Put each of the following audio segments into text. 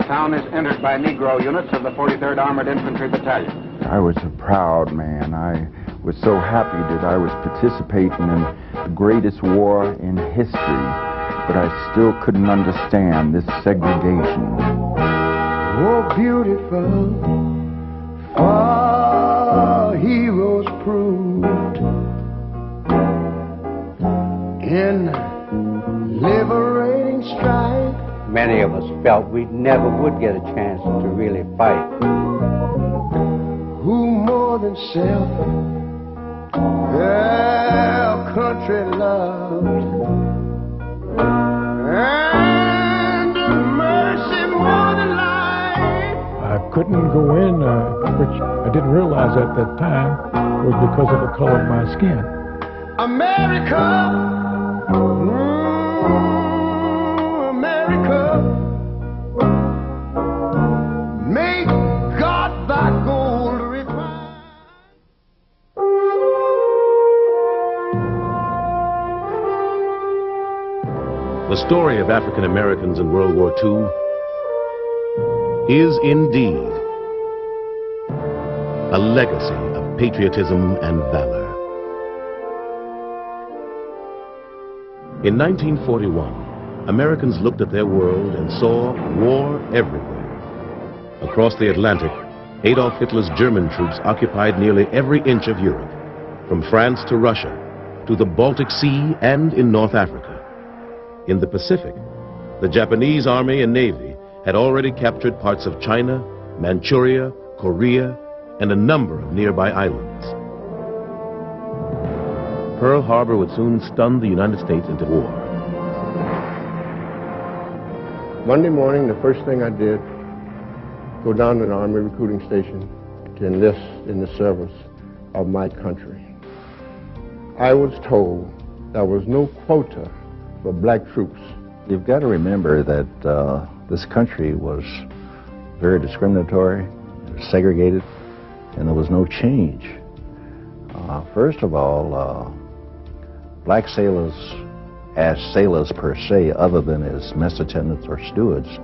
town is entered by Negro units of the 43rd Armored Infantry Battalion. I was a proud man. I was so happy that I was participating in the greatest war in history, but I still couldn't understand this segregation. Oh, beautiful, our heroes proved in liberating strife. Many of us felt we never would get a chance to really fight. Who more than self their country loved, and mercy more than life. I couldn't go in, which I didn't realize at that time was because of the color of my skin. America, America, make God thy gold refine. The story of African Americans in World War II is indeed a legacy of patriotism and valor. In 1941, Americans looked at their world and saw war everywhere. Across the Atlantic, Adolf Hitler's German troops occupied nearly every inch of Europe, from France to Russia, to the Baltic Sea and in North Africa. In the Pacific, the Japanese Army and Navy had already captured parts of China, Manchuria, Korea, and a number of nearby islands. Pearl Harbor would soon stun the United States into war. Monday morning, the first thing I did, go down to an Army recruiting station to enlist in the service of my country. I was told there was no quota for black troops. You've got to remember that this country was very discriminatory, segregated, and there was no change. First of all, black sailors, as sailors per se, other than as mess attendants or stewards,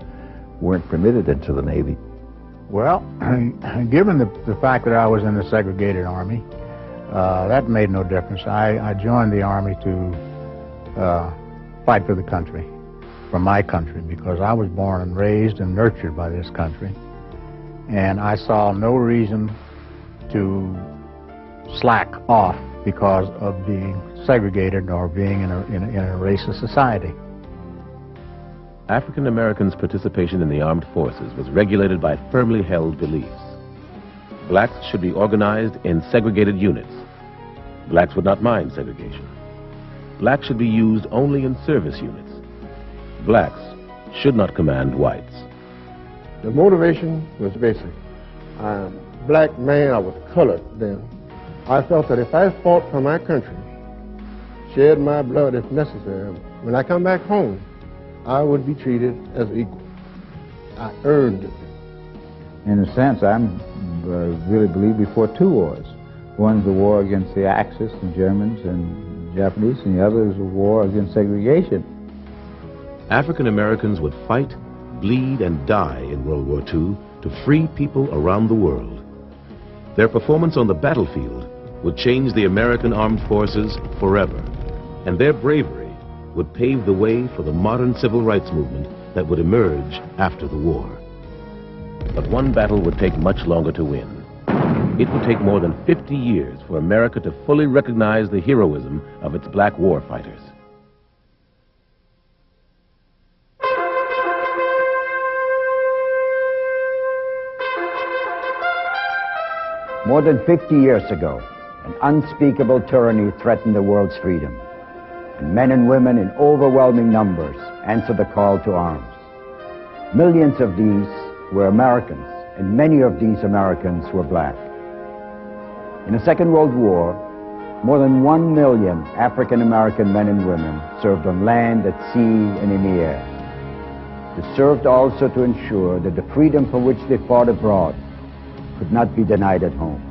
weren't permitted into the Navy. Well, given the fact that I was in the segregated Army, that made no difference. I joined the Army to fight for the country, for my country, because I was born and raised and nurtured by this country. And I saw no reason to slack off because of being segregated or being in a racist society. African Americans' participation in the armed forces was regulated by firmly held beliefs. Blacks should be organized in segregated units. Blacks would not mind segregation. Blacks should be used only in service units. Blacks should not command whites. The motivation was basic. I'm a black man, I was colored then. I felt that if I fought for my country, shed my blood if necessary, when I come back home, I would be treated as equal. I earned it. In a sense, I really believe we fought two wars. One's the war against the Axis, the Germans and Japanese, and the other is a war against segregation. African Americans would fight, bleed, and die in World War II to free people around the world. Their performance on the battlefield would change the American armed forces forever, and their bravery would pave the way for the modern civil rights movement that would emerge after the war. But one battle would take much longer to win. It would take more than 50 years for America to fully recognize the heroism of its black war fighters. More than 50 years ago, an unspeakable tyranny threatened the world's freedom, and men and women in overwhelming numbers answered the call to arms. Millions of these were Americans, and many of these Americans were black. In the Second World War, more than 1 million African-American men and women served on land, at sea, and in the air. They served also to ensure that the freedom for which they fought abroad could not be denied at home.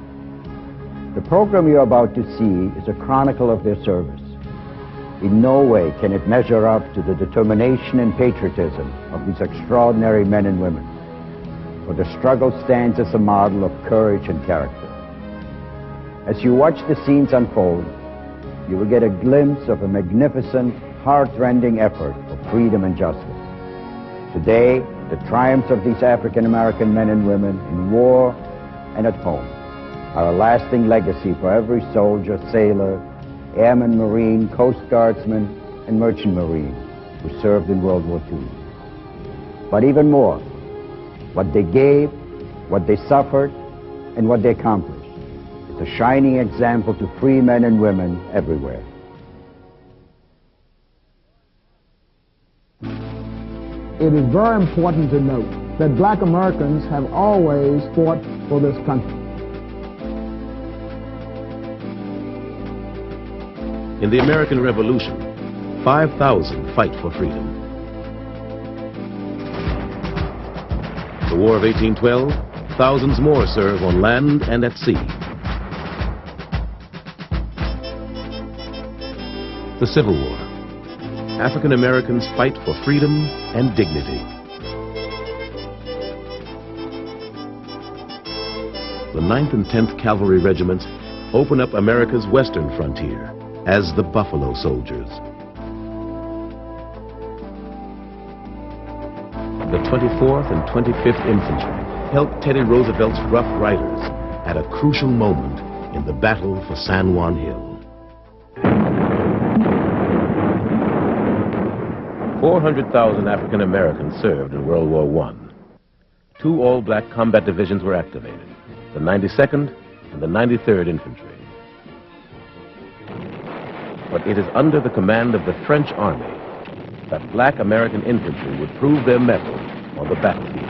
The program you're about to see is a chronicle of their service. In no way can it measure up to the determination and patriotism of these extraordinary men and women. for the struggle stands as a model of courage and character. As you watch the scenes unfold, you will get a glimpse of a magnificent, heart-rending effort for freedom and justice. Today, the triumphs of these African-American men and women in war and at home are a lasting legacy for every soldier, sailor, airman, marine, coast guardsman, and merchant marine who served in World War II. But even more, what they gave, what they suffered, and what they accomplished is a shining example to free men and women everywhere. It is very important to note that black Americans have always fought for this country. In the American Revolution, 5,000 fight for freedom. The War of 1812, thousands more serve on land and at sea. The Civil War. African Americans fight for freedom and dignity. The 9th and 10th Cavalry Regiments open up America's western frontier as the Buffalo Soldiers. The 24th and 25th Infantry helped Teddy Roosevelt's Rough Riders at a crucial moment in the battle for San Juan Hill. 400,000 African Americans served in World War I. 2 all-black combat divisions were activated, the 92nd and the 93rd Infantry. But it is under the command of the French Army that black American infantry would prove their mettle on the battlefield.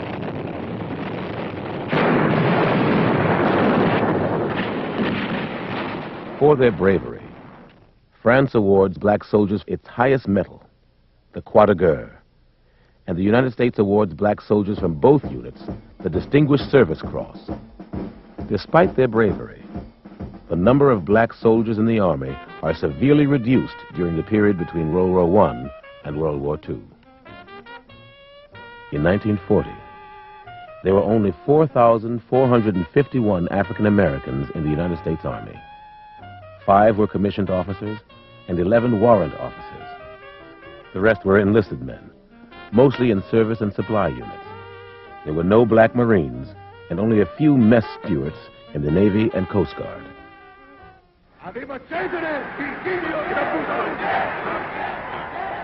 For their bravery, France awards black soldiers its highest medal, the Croix de Guerre, and the United States awards black soldiers from both units the Distinguished Service Cross. Despite their bravery, the number of black soldiers in the Army are severely reduced during the period between World War I and World War II. In 1940, there were only 4,451 African Americans in the United States Army. 5 were commissioned officers and 11 warrant officers. The rest were enlisted men, mostly in service and supply units. There were no black Marines and only a few mess stewards in the Navy and Coast Guard.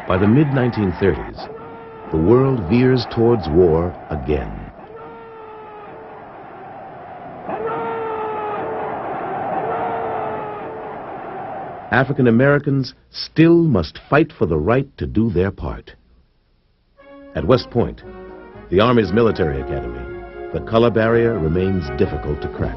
By the mid-1930s, the world veers towards war again. African Americans still must fight for the right to do their part. At West Point, the Army's military academy, the color barrier remains difficult to crack.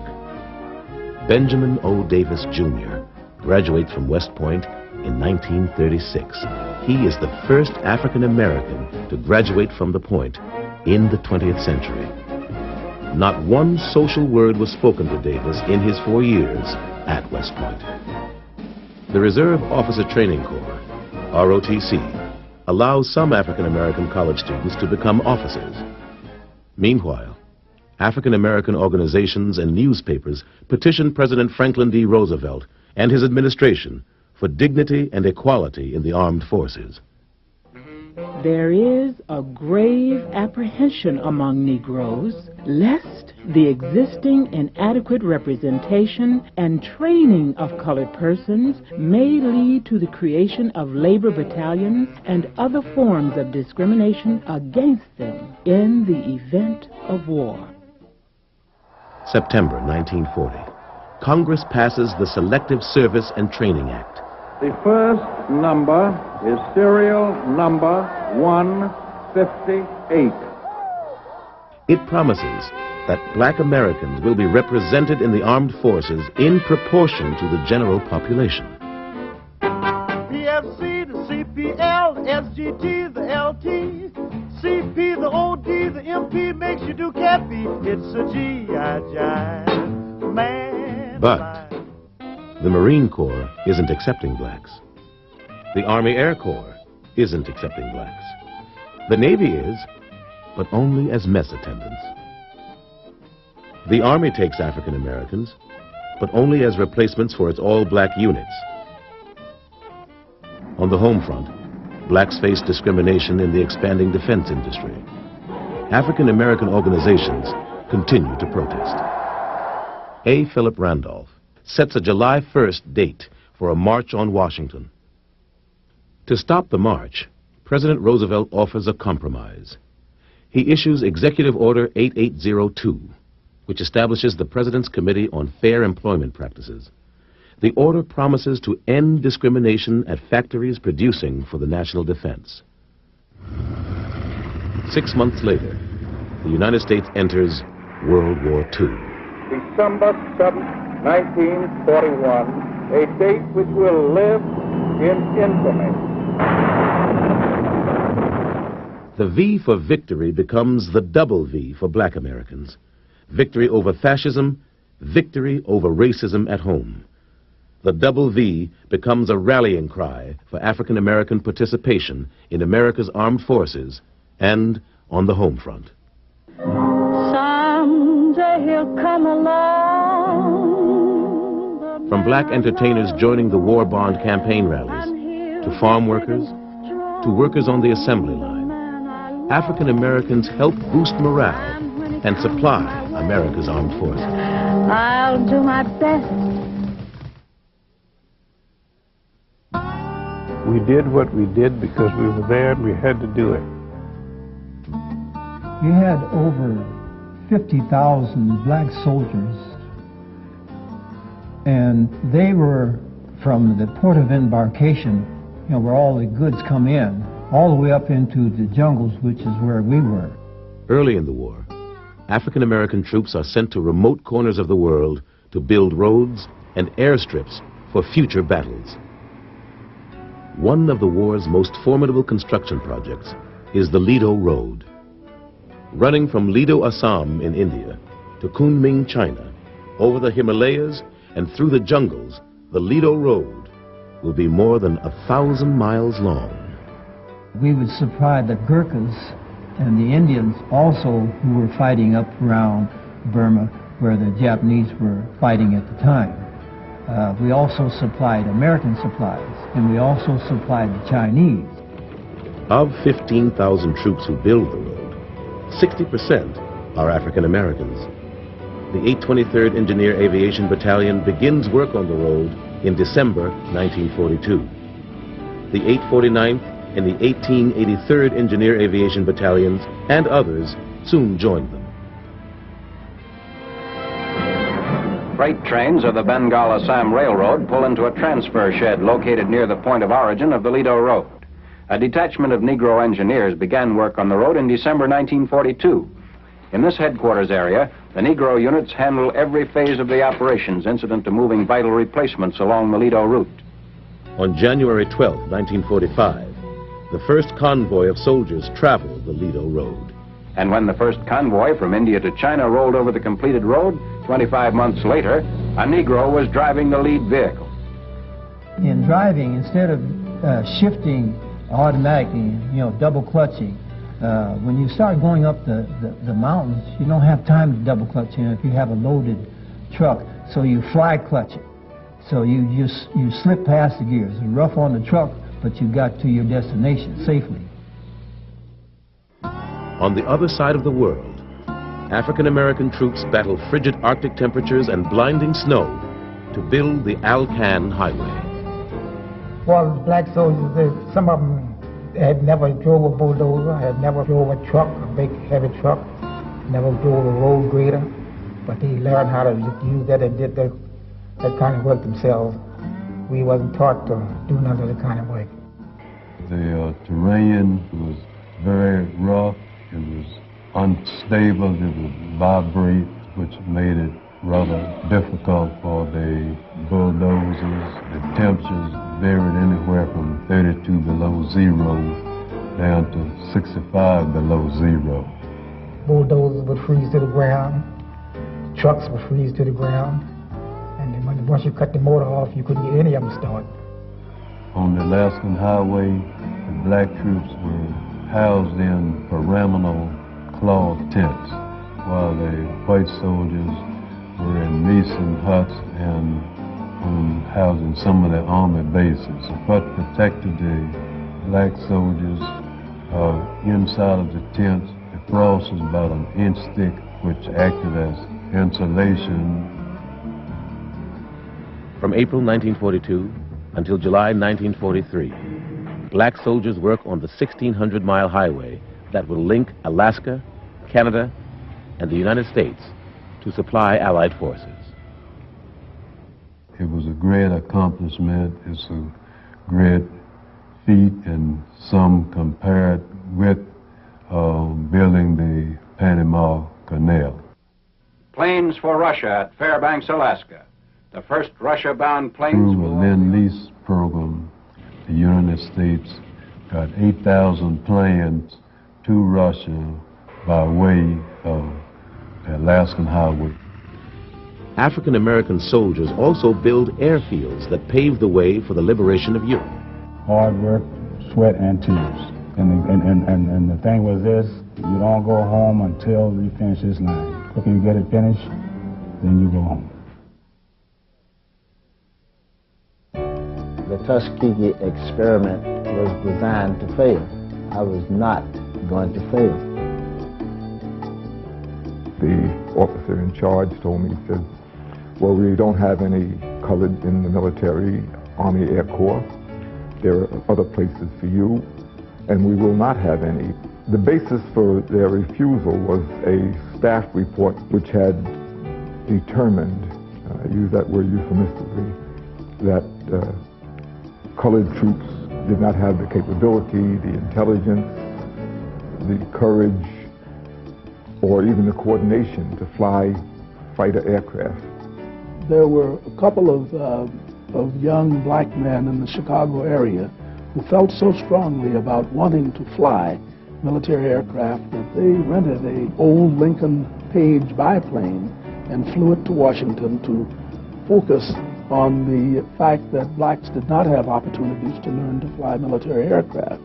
Benjamin O. Davis, Jr. graduates from West Point in 1936. He is the first African American to graduate from the Point in the 20th century. Not one social word was spoken to Davis in his 4 years at West Point. The Reserve Officer Training Corps, ROTC, allows some African American college students to become officers. Meanwhile, African American organizations and newspapers petitioned President Franklin D. Roosevelt and his administration for dignity and equality in the armed forces. There is a grave apprehension among Negroes lest the existing inadequate representation and training of colored persons may lead to the creation of labor battalions and other forms of discrimination against them in the event of war. September 1940. Congress passes the Selective Service and Training Act. The first number is serial number 158. It promises that black Americans will be represented in the armed forces in proportion to the general population. PFC, the CPL, SGT, the LT, CP, the OD, the MP makes you do cappy. It's a G.I. jive, man. But the Marine Corps isn't accepting blacks. The Army Air Corps isn't accepting blacks. The Navy is, but only as mess attendants. The Army takes African Americans, but only as replacements for its all-black units. On the home front, blacks face discrimination in the expanding defense industry. African American organizations continue to protest. A. Philip Randolph sets a July 1st date for a march on Washington. To stop the march, President Roosevelt offers a compromise. He issues Executive Order 8802, which establishes the President's Committee on Fair Employment Practices. The order promises to end discrimination at factories producing for the national defense. 6 months later, the United States enters World War II. December 7, 1941, a date which will live in infamy. The V for victory becomes the double V for black Americans. Victory over fascism, victory over racism at home. The double V becomes a rallying cry for African American participation in America's armed forces and on the home front. Someday he'll come along. From black entertainers joining the war bond campaign rallies, to farm workers, to workers on the assembly line, African Americans help boost morale and supply America's armed forces. I'll do my best. We did what we did because we were there and we had to do it. You had over 50,000 black soldiers, and they were from the port of embarkation, where all the goods come in, all the way up into the jungles, which is where we were. Early in the war, African American troops are sent to remote corners of the world to build roads and airstrips for future battles. One of the war's most formidable construction projects is the Lido Road. Running from Lido, Assam in India to Kunming, China, over the Himalayas and through the jungles, the Lido Road will be more than 1,000 miles long. We would supply the Gurkhas and the Indians also who were fighting up around Burma where the Japanese were fighting at the time. We also supplied American supplies, and we also supplied the Chinese. Of 15,000 troops who build the road, 60% are African Americans. The 823rd Engineer Aviation Battalion begins work on the road in December 1942. The 849th and the 1883rd Engineer Aviation Battalions and others soon joined them. Freight trains of the Bengal-Assam Railroad pull into a transfer shed located near the point of origin of the Lido Road. A detachment of Negro engineers began work on the road in December 1942. In this headquarters area, the Negro units handle every phase of the operations incident to moving vital replacements along the Lido route. On January 12, 1945, the first convoy of soldiers traveled the Lido Road. And when the first convoy from India to China rolled over the completed road, 25 months later, a Negro was driving the lead vehicle. In driving, instead of shifting automatically, double clutching, when you start going up the mountains, you don't have time to double clutch if you have a loaded truck, so you fly clutch it. So you slip past the gears. It's rough on the truck, but you got to your destination safely. On the other side of the world, African American troops battle frigid Arctic temperatures and blinding snow to build the Alcan Highway. Well, black soldiers, some of them had never drove a bulldozer, had never drove a truck, a big heavy truck, never drove a road grader, but they learned how to use that and did that kind of work themselves. We wasn't taught to do none of that kind of work. The terrain was very rough, it was unstable, it would vibrate, which made it rather difficult for the bulldozers. The temperatures varied anywhere from 32 below zero down to 65 below zero. Bulldozers would freeze to the ground, trucks would freeze to the ground, and then once you cut the motor off, you couldn't get any of them started. On the Alaskan Highway, the black troops were housed in pyramidal cloth tents while the white soldiers were in mason huts and housing some of the army bases. What protected the black soldiers inside of the tents, the frost was about an inch thick, which acted as insulation. From April 1942 until July 1943, black soldiers work on the 1,600-mile highway that will link Alaska, Canada, and the United States to supply Allied forces. It was a great accomplishment. It's a great feat, and some compare it with building the Panama Canal. Planes for Russia at Fairbanks, Alaska. The first Russia-bound planes Through a Lend-Lease program, the United States got 8,000 planes to Russia by way of the Alaskan Highway. African American soldiers also build airfields that paved the way for the liberation of Europe. Hard work, sweat, and tears. And the thing was this: you don't go home until you finish this line. If you get it finished, then you go home. The Tuskegee experiment was designed to fail. I was not going to fail. The officer in charge told me, he said, well, we don't have any colored in the military, Army Air Corps. There are other places for you, and we will not have any. The basis for their refusal was a staff report which had determined, I use that word euphemistically, that colored troops did not have the capability, the intelligence, the courage, or even the coordination to fly fighter aircraft. There were a couple of young black men in the Chicago area who felt so strongly about wanting to fly military aircraft that they rented an old Lincoln Page biplane and flew it to Washington to focus on the fact that blacks did not have opportunities to learn to fly military aircraft.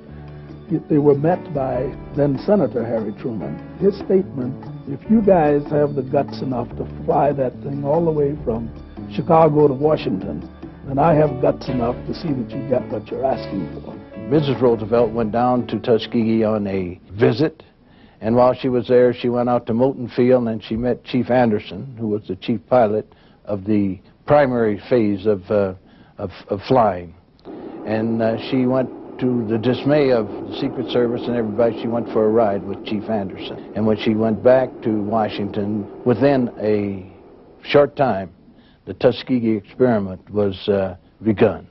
They were met by then Senator Harry Truman. His statement, if you guys have the guts enough to fly that thing all the way from Chicago to Washington, then I have guts enough to see that you get what you're asking for. Mrs. Roosevelt went down to Tuskegee on a visit, and while she was there, she went out to Moulton Field and she met Chief Anderson, who was the chief pilot of the primary phase of flying. And she went, to the dismay of the Secret Service and everybody, she went for a ride with Chief Anderson. And when she went back to Washington, within a short time, the Tuskegee experiment was begun.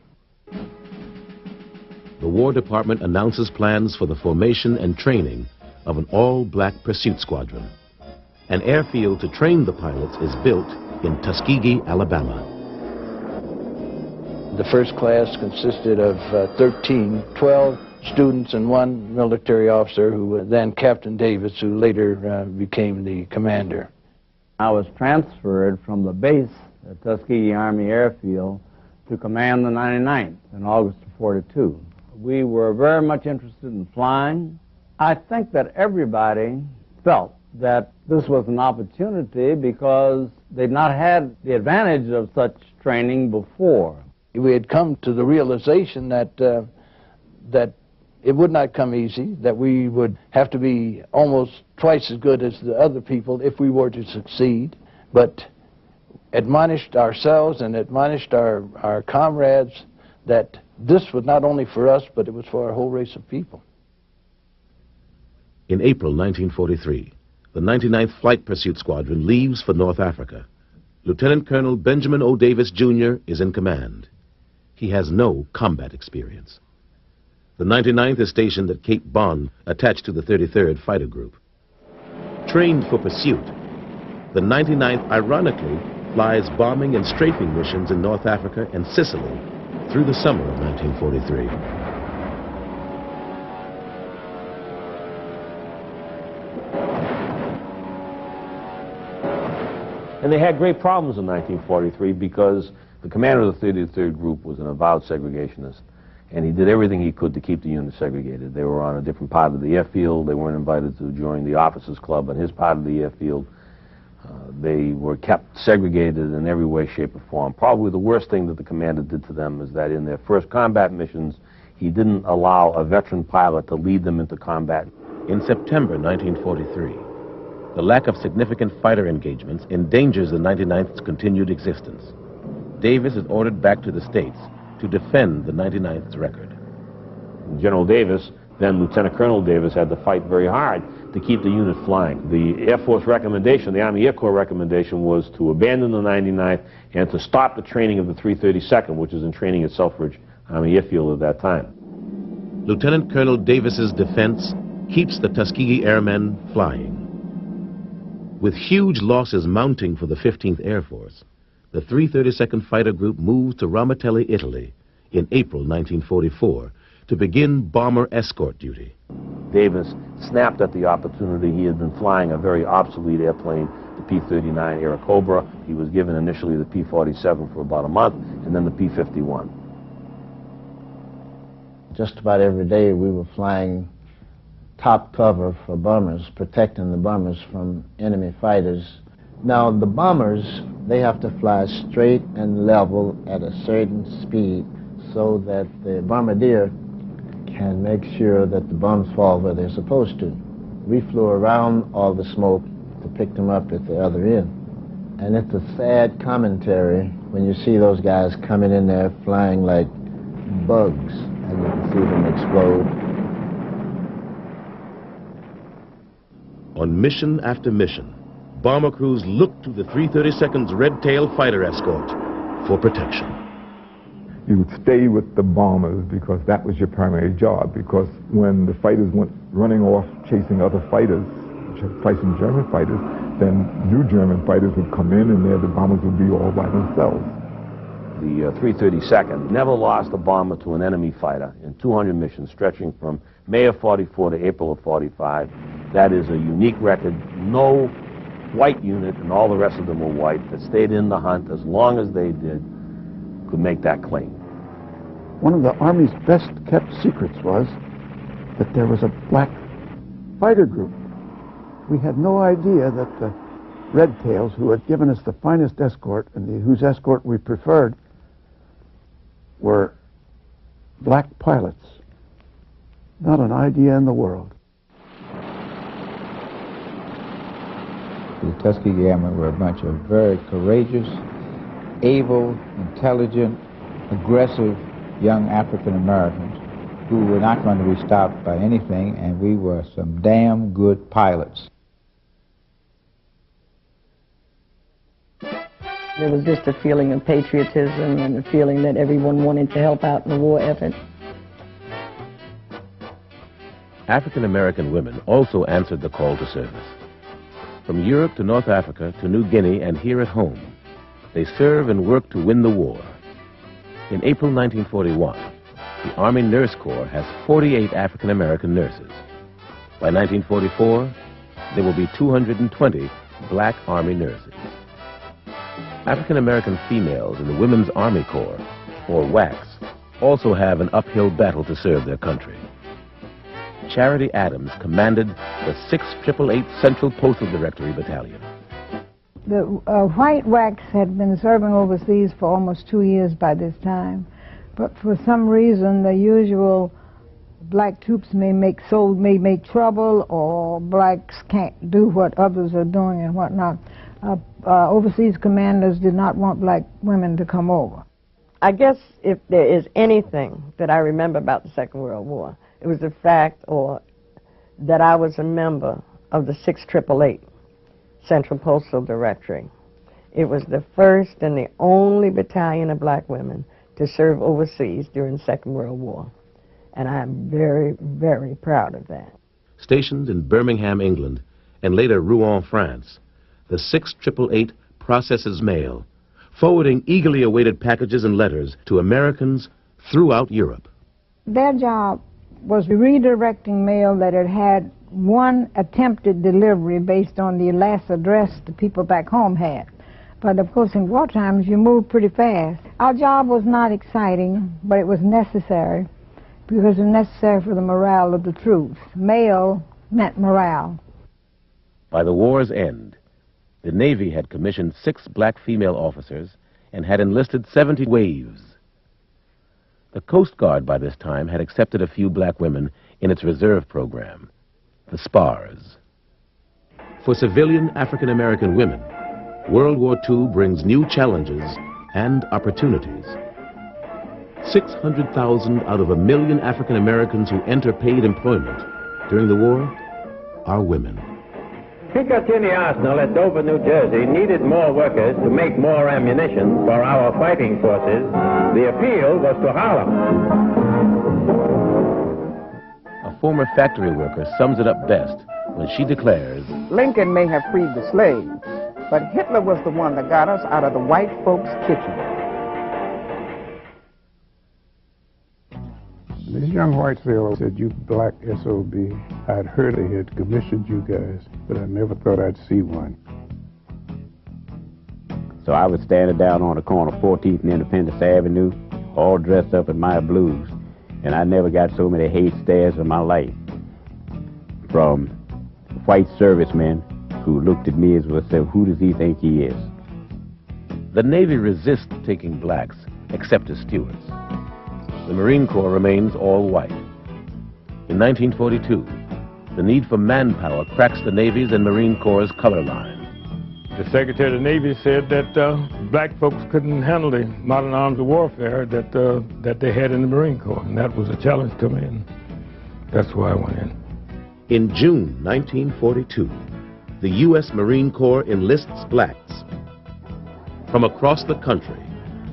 The War Department announces plans for the formation and training of an all-black pursuit squadron. An airfield to train the pilots is built in Tuskegee, Alabama. The first class consisted of 12 students and one military officer, who was then Captain Davis, who later became the commander. I was transferred from the base at Tuskegee Army Airfield to command the 99th in August of '42. We were very much interested in flying. I think that everybody felt that this was an opportunity because they'd not had the advantage of such training before. We had come to the realization that that it would not come easy, that we would have to be almost twice as good as the other people if we were to succeed, but admonished ourselves and admonished our comrades that this was not only for us, but it was for our whole race of people. In April 1943, the 99th Flight Pursuit Squadron leaves for North Africa. Lieutenant Colonel Benjamin O. Davis, Jr. is in command. He has no combat experience. The 99th is stationed at Cape Bon, attached to the 33rd Fighter Group. Trained for pursuit, the 99th ironically flies bombing and strafing missions in North Africa and Sicily through the summer of 1943. And they had great problems in 1943 because the commander of the 33rd Group was an avowed segregationist, and he did everything he could to keep the unit segregated. They were on a different part of the airfield. They weren't invited to join the officers' club on his part of the airfield. They were kept segregated in every way, shape, or form. Probably the worst thing that the commander did to them is that in their first combat missions, he didn't allow a veteran pilot to lead them into combat. In September 1943, the lack of significant fighter engagements endangers the 99th's continued existence. Davis is ordered back to the States to defend the 99th's record. General Davis, then Lieutenant Colonel Davis, had to fight very hard to keep the unit flying. The Air Force recommendation, the Army Air Corps recommendation, was to abandon the 99th and to stop the training of the 332nd, which is in training at Selfridge Army Airfield at that time. Lieutenant Colonel Davis's defense keeps the Tuskegee Airmen flying. With huge losses mounting for the 15th Air Force, the 332nd Fighter Group moves to Ramatelli, Italy in April 1944 to begin bomber escort duty. Davis snapped at the opportunity. He had been flying a very obsolete airplane, the P-39 Airacobra. He was given initially the P-47 for about a month, and then the P-51. Just about every day we were flying top cover for bombers, protecting the bombers from enemy fighters. Now the bombers, they have to fly straight and level at a certain speed so that the bombardier can make sure that the bombs fall where they're supposed to. We flew around all the smoke to pick them up at the other end. And it's a sad commentary when you see those guys coming in there flying like bugs and you can see them explode. On mission after mission, bomber crews look to the 332nd's Red Tail fighter escort for protection. You would stay with the bombers because that was your primary job, because when the fighters went running off chasing other fighters, chasing German fighters, then new German fighters would come in and there the bombers would be all by themselves. The 332nd never lost a bomber to an enemy fighter in 200 missions stretching from May of 44 to April of 45. That is a unique record. No white unit, and all the rest of them were white, that stayed in the hunt as long as they did, could make that claim. One of the Army's best kept secrets was that there was a black fighter group. We had no idea that the Red Tails, who had given us the finest escort and whose escort we preferred, were black pilots. Not an idea in the world. The Tuskegee Airmen were a bunch of very courageous, able, intelligent, aggressive young African Americans who were not going to be stopped by anything, and we were some damn good pilots. There was just a feeling of patriotism and a feeling that everyone wanted to help out in the war effort. African American women also answered the call to service. From Europe to North Africa to New Guinea and here at home, they serve and work to win the war. In April 1941, the Army Nurse Corps has 48 African American nurses. By 1944, there will be 220 black Army nurses. African American females in the Women's Army Corps, or WACS, also have an uphill battle to serve their country. Charity Adams commanded the 688 Central Postal Directory Battalion. The white WACs had been serving overseas for almost 2 years by this time, but for some reason the usual black troops may make trouble, or blacks can't do what others are doing and whatnot. Overseas commanders did not want black women to come over. I guess if there is anything that I remember about the Second World War, it was the fact that I was a member of the 6888 Central Postal Directory. It was the first and the only battalion of black women to serve overseas during the Second World War. And I'm very, very proud of that. Stationed in Birmingham, England, and later Rouen, France, the 6888 processes mail, forwarding eagerly awaited packages and letters to Americans throughout Europe. Their job was redirecting mail that had had one attempted delivery based on the last address the people back home had. But of course in war times you move pretty fast. Our job was not exciting, but it was necessary, because it was necessary for the morale of the troops. Mail meant morale. By the war's end, The Navy had commissioned 6 black female officers and had enlisted 70 waves. The Coast Guard by this time had accepted a few black women in its reserve program, the SPARS. For civilian African-American women, World War II brings new challenges and opportunities. 600,000 out of 1 million African Americans who enter paid employment during the war are women. Picatinny Arsenal at Dover, New Jersey needed more workers to make more ammunition for our fighting forces. The appeal was to Harlem. A former factory worker sums it up best when she declares, Lincoln may have freed the slaves, but Hitler was the one that got us out of the white folks' kitchen. This young white sailor said, "You black SOB. I'd heard they had commissioned you guys, but I never thought I'd see one." So I was standing down on the corner of 14th and Independence Avenue, all dressed up in my blues, and I never got so many hate stares in my life from white servicemen who looked at me as well said, "Who does he think he is?" The Navy resists taking blacks, except as stewards. The Marine Corps remains all white. In 1942, the need for manpower cracks the Navy's and Marine Corps' color line. The Secretary of the Navy said that black folks couldn't handle the modern arms of warfare that they had in the Marine Corps, and that was a challenge to me, and that's why I went in. In June 1942, the U.S. Marine Corps enlists blacks. From across the country,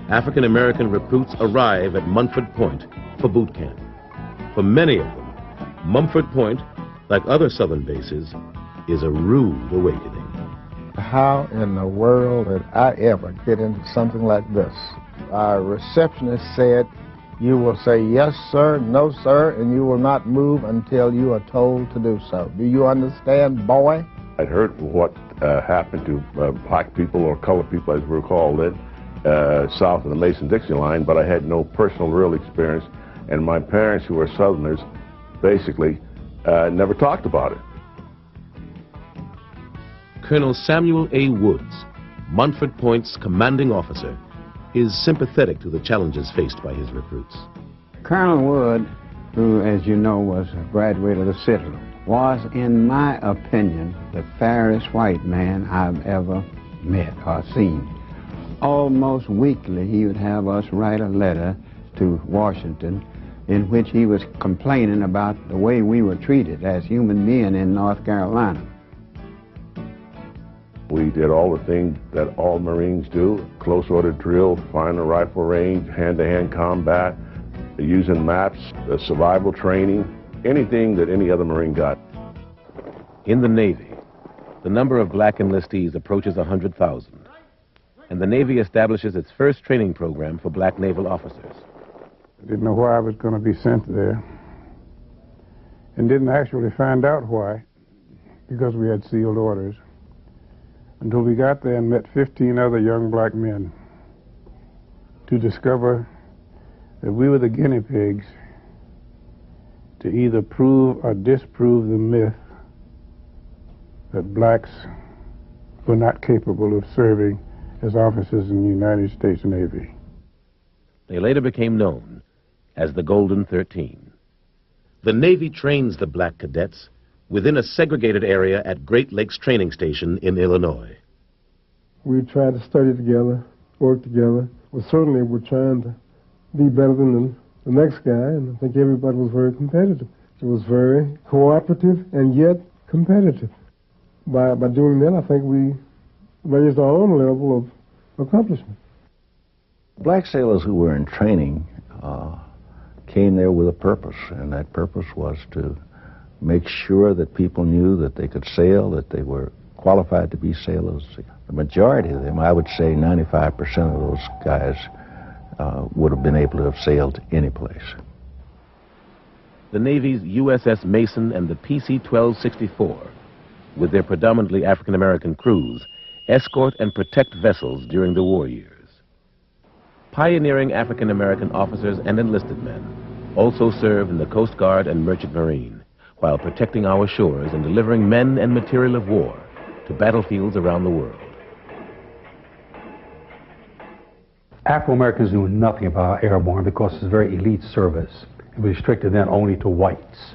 African-American recruits arrive at Munford Point for boot camp. For many of them, Mumford Point, like other southern bases, is a rude awakening. How in the world did I ever get into something like this? Our receptionist said, "You will say yes, sir, no, sir, and you will not move until you are told to do so. Do you understand, boy?" I'd heard what happened to black people or colored people, as we're called it, south of the Mason-Dixie line, but I had no personal real experience, and my parents, who were Southerners, basically never talked about it. Colonel Samuel A. Woods, Munford Point's commanding officer, is sympathetic to the challenges faced by his recruits. Colonel Wood, who, as you know, was a graduate of the Citadel, was, in my opinion, the fairest white man I've ever met or seen. Almost weekly, he would have us write a letter to Washington in which he was complaining about the way we were treated as human beings in North Carolina. We did all the things that all Marines do: close order drill, find a rifle range, hand-to-hand combat, using maps, survival training, anything that any other Marine got. In the Navy, the number of black enlistees approaches 100,000, and the Navy establishes its first training program for black naval officers. I didn't know why I was going to be sent there, and didn't actually find out why, because we had sealed orders, until we got there and met 15 other young black men to discover that we were the guinea pigs to either prove or disprove the myth that blacks were not capable of serving as officers in the United States Navy. They later became known as the Golden 13. The Navy trains the black cadets within a segregated area at Great Lakes Training Station in Illinois. We tried to study together, work together. Well, certainly we're trying to be better than the next guy, and I think everybody was very competitive. It was very cooperative and yet competitive. By doing that, I think we raised our own level of accomplishment. Black sailors who were in training came there with a purpose, and that purpose was to make sure that people knew that they could sail, that they were qualified to be sailors. The majority of them, I would say 95% of those guys, would have been able to have sailed any place. The Navy's USS Mason and the PC-1264, with their predominantly African-American crews, escort and protect vessels during the war years. Pioneering African-American officers and enlisted men also serve in the Coast Guard and Merchant Marine, while protecting our shores and delivering men and material of war to battlefields around the world. Afro-Americans knew nothing about airborne because it's a very elite service. It was restricted then only to whites.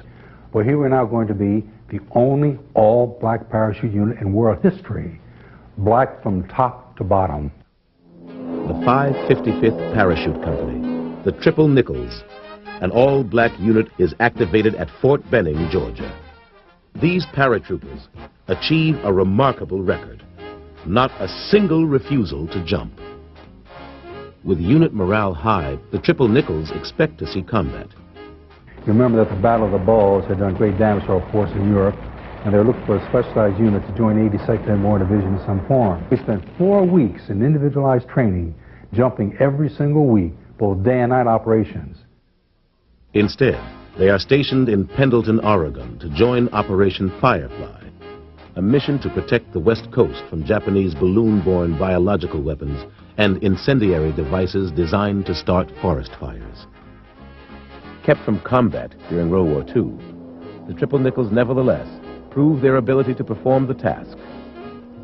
But here we're now going to be the only all-black parachute unit in world history, black from top to bottom. The 555th Parachute Company, the Triple Nickels, an all-black unit is activated at Fort Benning, Georgia. These paratroopers achieve a remarkable record. Not a single refusal to jump. With unit morale high, the Triple Nickels expect to see combat. You remember that the Battle of the Bulge had done great damage to our force in Europe, and they were looking for a specialized unit to join 82nd Airborne Division in some form. We spent 4 weeks in individualized training, jumping every single week, both day and night operations. Instead, they are stationed in Pendleton, Oregon to join Operation Firefly, a mission to protect the West Coast from Japanese balloon-borne biological weapons and incendiary devices designed to start forest fires. Kept from combat during World War II, the Triple Nickels nevertheless proved their ability to perform the task.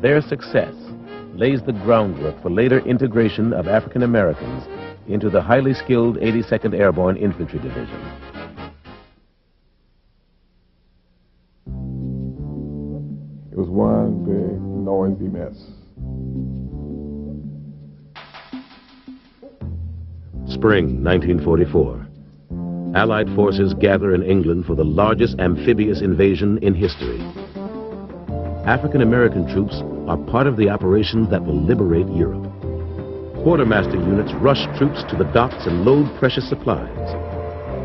Their success lays the groundwork for later integration of African Americans into the highly skilled 82nd Airborne Infantry Division. It was one big noisy mess. Spring 1944. Allied forces gather in England for the largest amphibious invasion in history. African American troops are part of the operation that will liberate Europe. Quartermaster units rush troops to the docks and load precious supplies.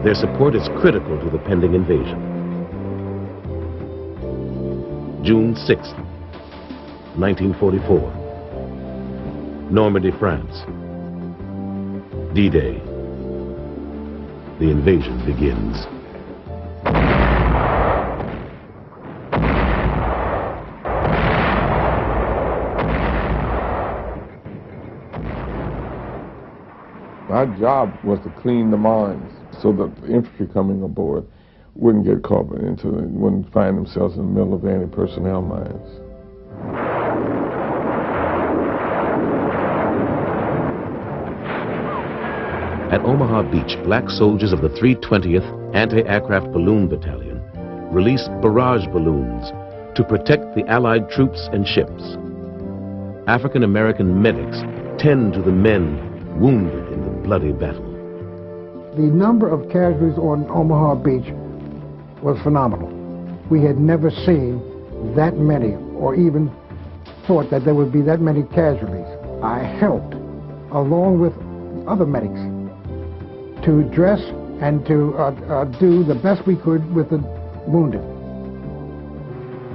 Their support is critical to the pending invasion. June 6, 1944. Normandy, France. D-Day. The invasion begins. My job was to clean the mines so that the infantry coming aboard wouldn't get caught into, wouldn't find themselves in the middle of anti-personnel mines. At Omaha Beach, black soldiers of the 320th Anti-Aircraft Balloon Battalion released barrage balloons to protect the Allied troops and ships. African American medics tend to the men wounded in the bloody battle. The number of casualties on Omaha Beach was phenomenal. We had never seen that many, or even thought that there would be that many casualties. I helped, along with other medics, to dress and to do the best we could with the wounded.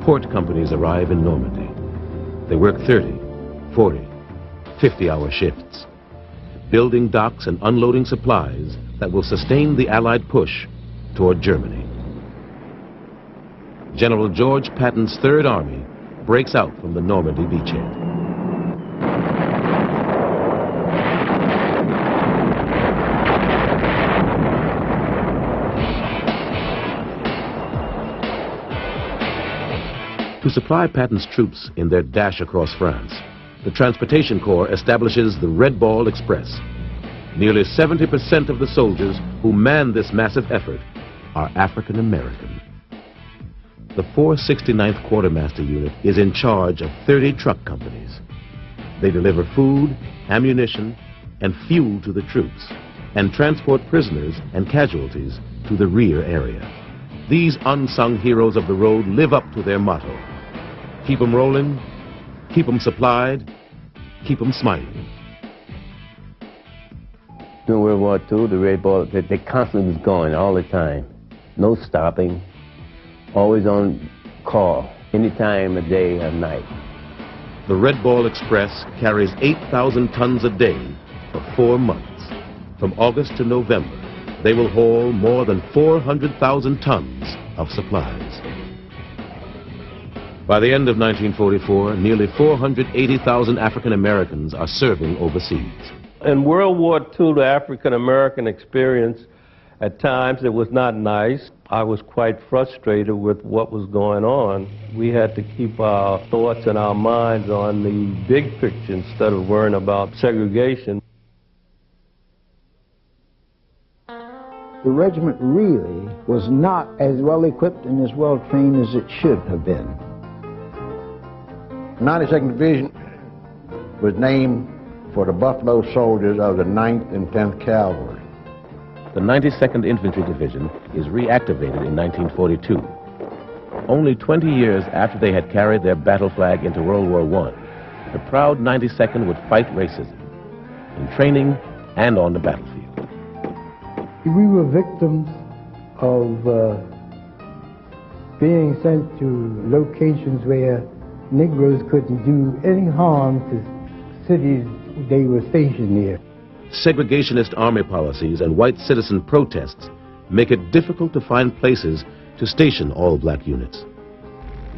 Port companies arrive in Normandy. They work 30, 40, 50-hour shifts, building docks and unloading supplies that will sustain the Allied push toward Germany. General George Patton's Third Army breaks out from the Normandy beachhead. To supply Patton's troops in their dash across France, the Transportation Corps establishes the Red Ball Express. Nearly 70% of the soldiers who man this massive effort are African American. The 469th Quartermaster Unit is in charge of 30 truck companies. They deliver food, ammunition, and fuel to the troops, and transport prisoners and casualties to the rear area. These unsung heroes of the road live up to their motto: keep 'em rolling, keep 'em supplied, keep 'em smiling. During World War II, the Red Ball, they constantly was going all the time. No stopping, always on call, any time of day or night. The Red Ball Express carries 8,000 tons a day for 4 months. From August to November, they will haul more than 400,000 tons of supplies. By the end of 1944, nearly 480,000 African Americans are serving overseas. In World War II, the African American experience, at times, it was not nice. I was quite frustrated with what was going on. We had to keep our thoughts and our minds on the big picture instead of worrying about segregation. The regiment really was not as well equipped and as well trained as it should have been. 92nd Division was named for the Buffalo soldiers of the 9th and 10th Cavalry. The 92nd Infantry Division is reactivated in 1942. Only 20 years after they had carried their battle flag into World War I, the proud 92nd would fight racism, in training and on the battlefield. We were victims of being sent to locations where Negroes couldn't do any harm to cities they were stationed near. Segregationist army policies and white citizen protests make it difficult to find places to station all-black units.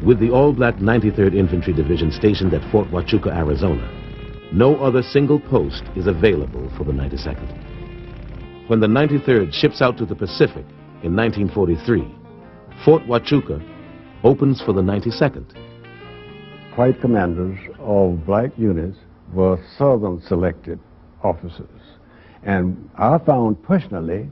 With the all-black 93rd Infantry Division stationed at Fort Huachuca, Arizona, no other single post is available for the 92nd. When the 93rd ships out to the Pacific in 1943, Fort Huachuca opens for the 92nd. White commanders of black units were Southern selected officers. And I found personally,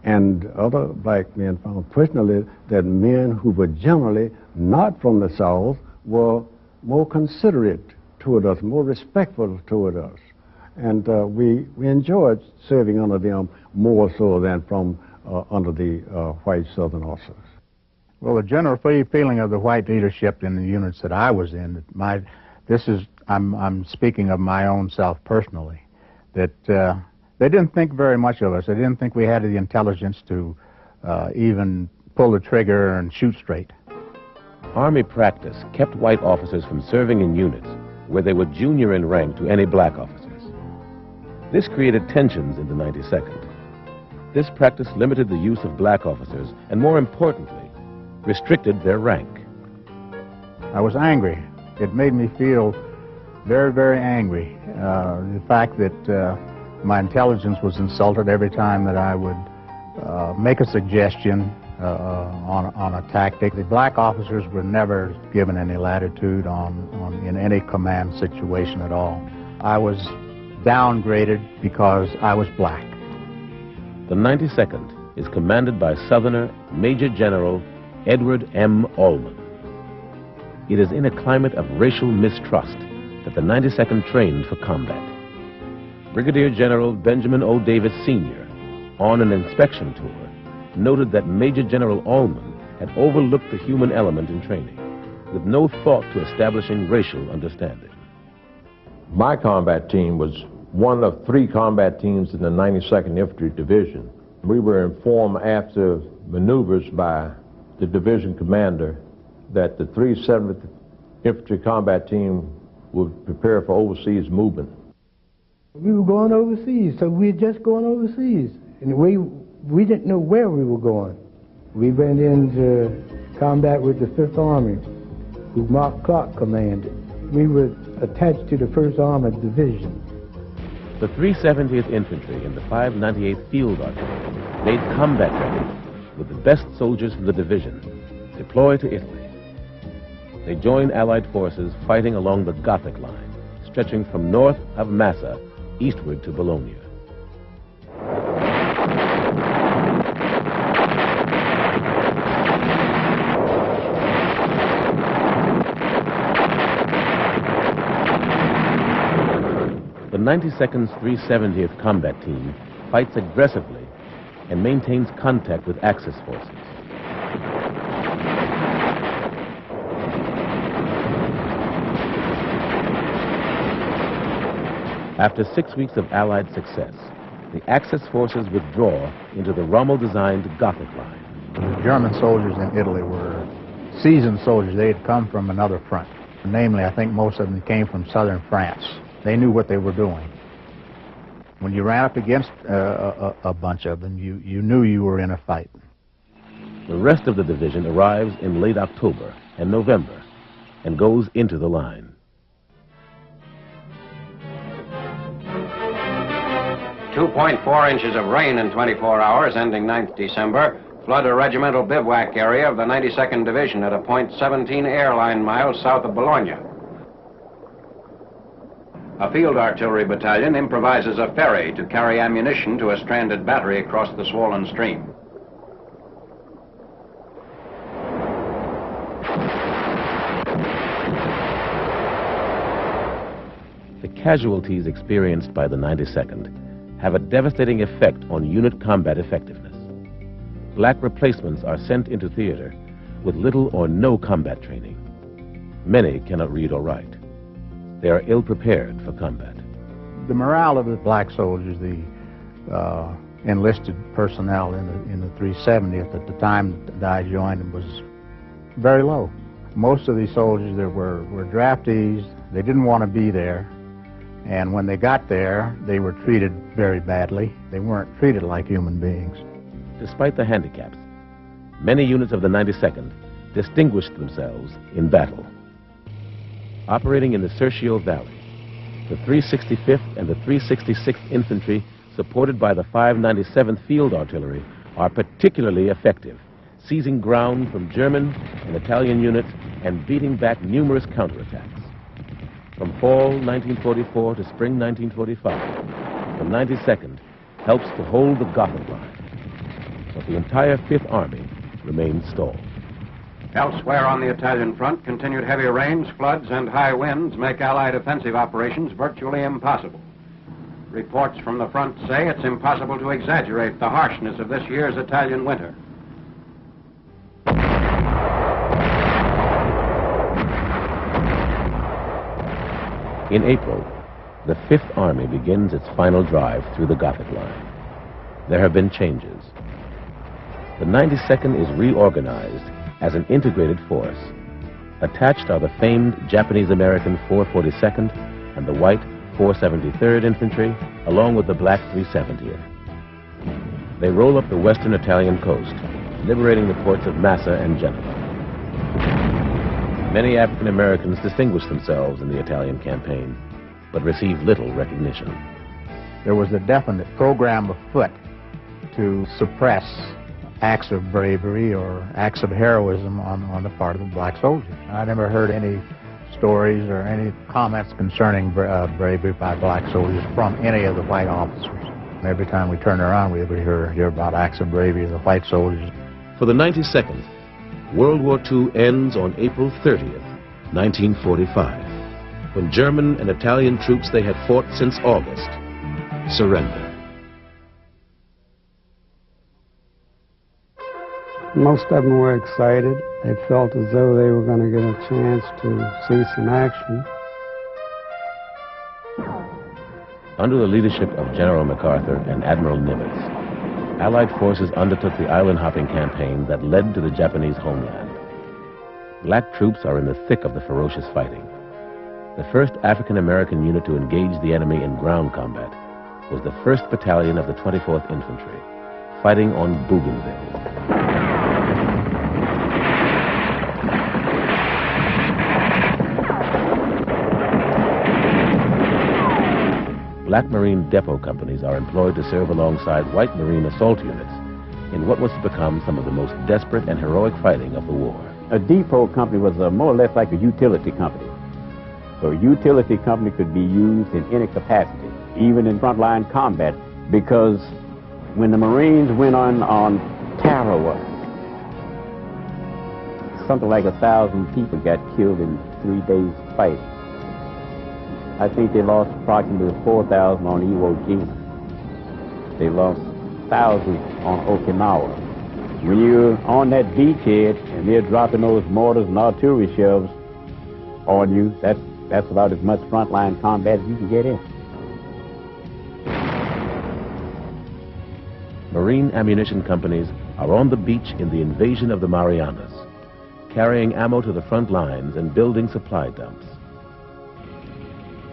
and other black men found personally, that men who were generally not from the South were more considerate toward us, more respectful toward us. And we enjoyed serving under them more so than from under the white Southern officers. Well, the general feeling of the white leadership in the units that I was in, I'm speaking of my own self personally, that they didn't think very much of us. They didn't think we had the intelligence to even pull the trigger and shoot straight. Army practice kept white officers from serving in units where they were junior in rank to any black officers. This created tensions in the 92nd. This practice limited the use of black officers and, more importantly, restricted their rank. I was angry. It made me feel very, very angry. The fact that my intelligence was insulted every time that I would make a suggestion on a tactic. The black officers were never given any latitude in any command situation at all. I was downgraded because I was black. The 92nd is commanded by Southerner Major General Edward M. Allman. It is in a climate of racial mistrust that the 92nd trained for combat. Brigadier General Benjamin O. Davis Sr., on an inspection tour, noted that Major General Allman had overlooked the human element in training, with no thought to establishing racial understanding. My combat team was one of 3 combat teams in the 92nd Infantry Division. We were informed after maneuvers by the division commander that the 370th Infantry Combat Team would prepare for overseas movement. We were going overseas, so we were just going overseas. And we didn't know where we were going. We went into combat with the 5th Army, who Mark Clark commanded. We were attached to the 1st Armored Division. The 370th Infantry and the 598th Field Artillery, made combat ready with the best soldiers from the division, deployed to Italy. They joined Allied forces fighting along the Gothic line, stretching from north of Massa eastward to Bologna. The 92nd's 370th Combat Team fights aggressively and maintains contact with Axis forces. After 6 weeks of Allied success, the Axis forces withdraw into the Rommel-designed Gothic line. The German soldiers in Italy were seasoned soldiers. They had come from another front. Namely, I think most of them came from southern France. They knew what they were doing. When you ran up against a bunch of them, you knew you were in a fight. The rest of the division arrives in late October and November and goes into the line. .4 inches of rain in 24 hours, ending 9th December. flood a regimental bivouac area of the 92nd Division at a point 17 airline miles south of Bologna. A field artillery battalion improvises a ferry to carry ammunition to a stranded battery across the swollen stream. The casualties experienced by the 92nd have a devastating effect on unit combat effectiveness. Black replacements are sent into theater with little or no combat training. Many cannot read or write. They are ill-prepared for combat. The morale of the black soldiers, the enlisted personnel in the 370th at the time that I joined them, was very low. Most of these soldiers that were draftees. They didn't want to be there. And when they got there, they were treated very badly. They weren't treated like human beings. Despite the handicaps, many units of the 92nd distinguished themselves in battle. Operating in the Serchio Valley, the 365th and the 366th Infantry, supported by the 597th Field Artillery, are particularly effective, seizing ground from German and Italian units and beating back numerous counterattacks. From fall 1944 to spring 1945, the 92nd helps to hold the Gothic line, but the entire Fifth Army remains stalled. Elsewhere on the Italian front, continued heavy rains, floods, and high winds make Allied offensive operations virtually impossible. Reports from the front say it's impossible to exaggerate the harshness of this year's Italian winter. In April, the Fifth Army begins its final drive through the Gothic line. There have been changes. The 92nd is reorganized as an integrated force. Attached are the famed Japanese-American 442nd and the white 473rd Infantry, along with the black 370th. They roll up the western Italian coast, liberating the ports of Massa and Genoa. Many African Americans distinguished themselves in the Italian campaign, but received little recognition. There was a definite program afoot to suppress acts of bravery or acts of heroism on the part of the black soldiers. I never heard any stories or any comments concerning bravery by black soldiers from any of the white officers. Every time we turn around, we hear about acts of bravery of the white soldiers. For the 92nd, World War II ends on April 30th, 1945, when German and Italian troops they had fought since August surrendered. Most of them were excited. They felt as though they were going to get a chance to see some action. Under the leadership of General MacArthur and Admiral Nimitz, Allied forces undertook the island-hopping campaign that led to the Japanese homeland. Black troops are in the thick of the ferocious fighting. The first African-American unit to engage the enemy in ground combat was the 1st Battalion of the 24th Infantry, fighting on Bougainville. Black Marine depot companies are employed to serve alongside white Marine assault units in what was to become some of the most desperate and heroic fighting of the war. A depot company was more or less like a utility company. So a utility company could be used in any capacity, even in frontline combat, because when the Marines went on Tarawa, something like 1,000 people got killed in 3 days' fight. I think they lost approximately 4,000 on Iwo Jima. They lost thousands on Okinawa. When you're on that beachhead and they're dropping those mortars and artillery shells on you, that's about as much frontline combat as you can get in. Marine ammunition companies are on the beach in the invasion of the Marianas, carrying ammo to the front lines and building supply dumps.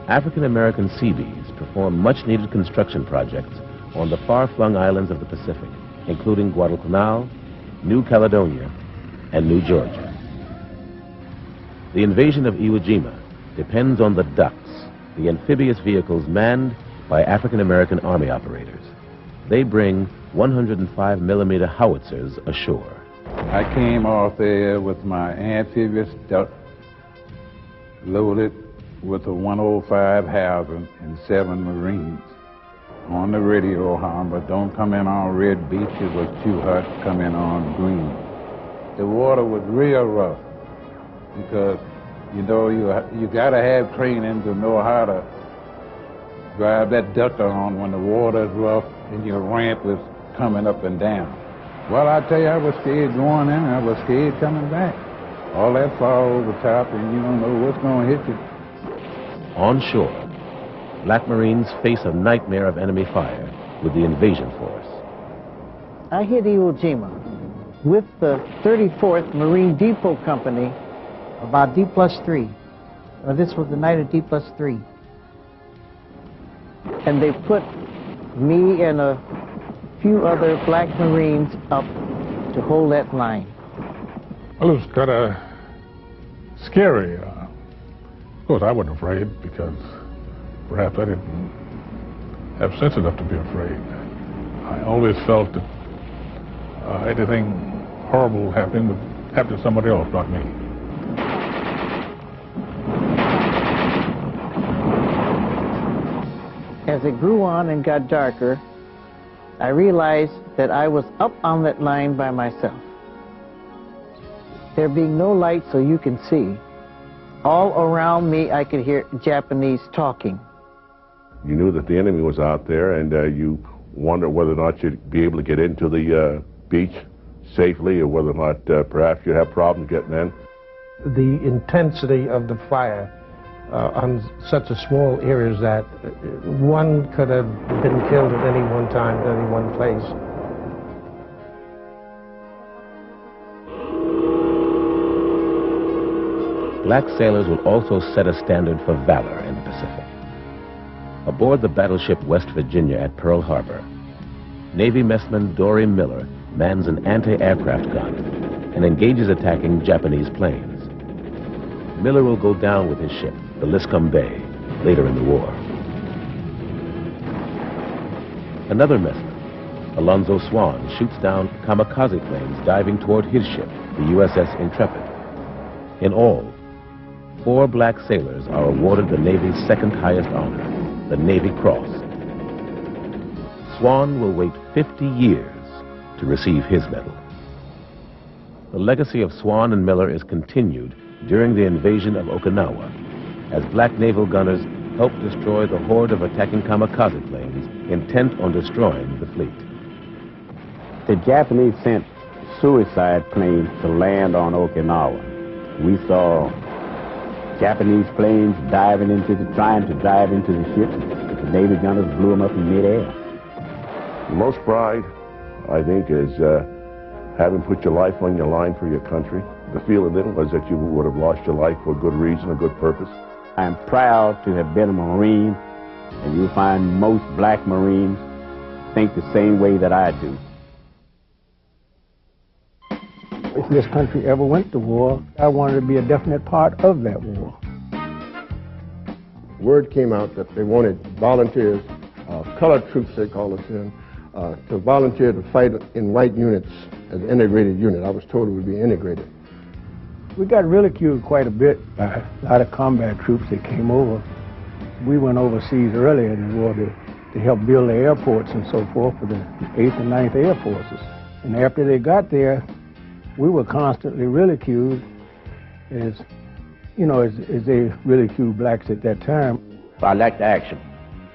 African-American Seabees perform much-needed construction projects on the far-flung islands of the Pacific, including Guadalcanal, New Caledonia, and New Georgia. The invasion of Iwo Jima depends on the ducks, the amphibious vehicles manned by African-American Army operators. They bring 105mm howitzers ashore. I came off there with my amphibious duck loaded with a 105 Hauser and 7 Marines. On the radio, but don't come in on red beach, it was too hot, come in on green. The water was real rough because, you know, you gotta have training to know how to drive that duck on when the water is rough and your ramp is coming up and down. Well, I tell you, I was scared going in, I was scared coming back. All that far over top and you don't know what's gonna hit you. On shore, Black Marines face a nightmare of enemy fire with the invasion force. I hit Iwo Jima with the 34th Marine Depot Company about D+3. This was the night of D+3. And they put me and a few other Black Marines up to hold that line. Well, it was kind of scary. Of course, I wasn't afraid because perhaps I didn't have sense enough to be afraid. I always felt that anything horrible happening would happen to somebody else, not me. As it grew on and got darker, I realized that I was up on that line by myself. There being no light so you can see, all around me I could hear Japanese talking. You knew that the enemy was out there, and you wondered whether or not you'd be able to get into the beach safely, or whether or not perhaps you'd have problems getting in. The intensity of the fire on such a small area that one could have been killed at any one time, at any one place. Black sailors will also set a standard for valor in the Pacific. Aboard the battleship West Virginia at Pearl Harbor, Navy messman Dory Miller mans an anti-aircraft gun and engages attacking Japanese planes. Miller will go down with his ship, the Liscum Bay, later in the war. Another messman, Alonzo Swan, shoots down kamikaze planes diving toward his ship, the USS Intrepid. In all, 4 black sailors are awarded the Navy's second highest honor, the Navy Cross. Swan will wait 50 years to receive his medal. The legacy of Swan and Miller is continued during the invasion of Okinawa, as black naval gunners helped destroy the horde of attacking kamikaze planes intent on destroying the fleet. The Japanese sent suicide planes to land on Okinawa. We saw Japanese planes trying to dive into the ship. The Navy gunners blew them up in midair. The most pride, I think, is having put your life on your line for your country. The feeling then was that you would have lost your life for a good reason, a good purpose. I am proud to have been a Marine, and you'll find most black Marines think the same way that I do. If this country ever went to war, I wanted to be a definite part of that war. Word came out that they wanted volunteers, colored troops they call us in, to volunteer to fight in white units as an integrated unit. I was told it would be integrated. We got ridiculed quite a bit by a lot of combat troops that came over. We went overseas earlier in the war to help build the airports and so forth for the 8th and 9th Air Forces. And after they got there, we were constantly ridiculed as, you know, as they ridiculed blacks at that time. I liked the action.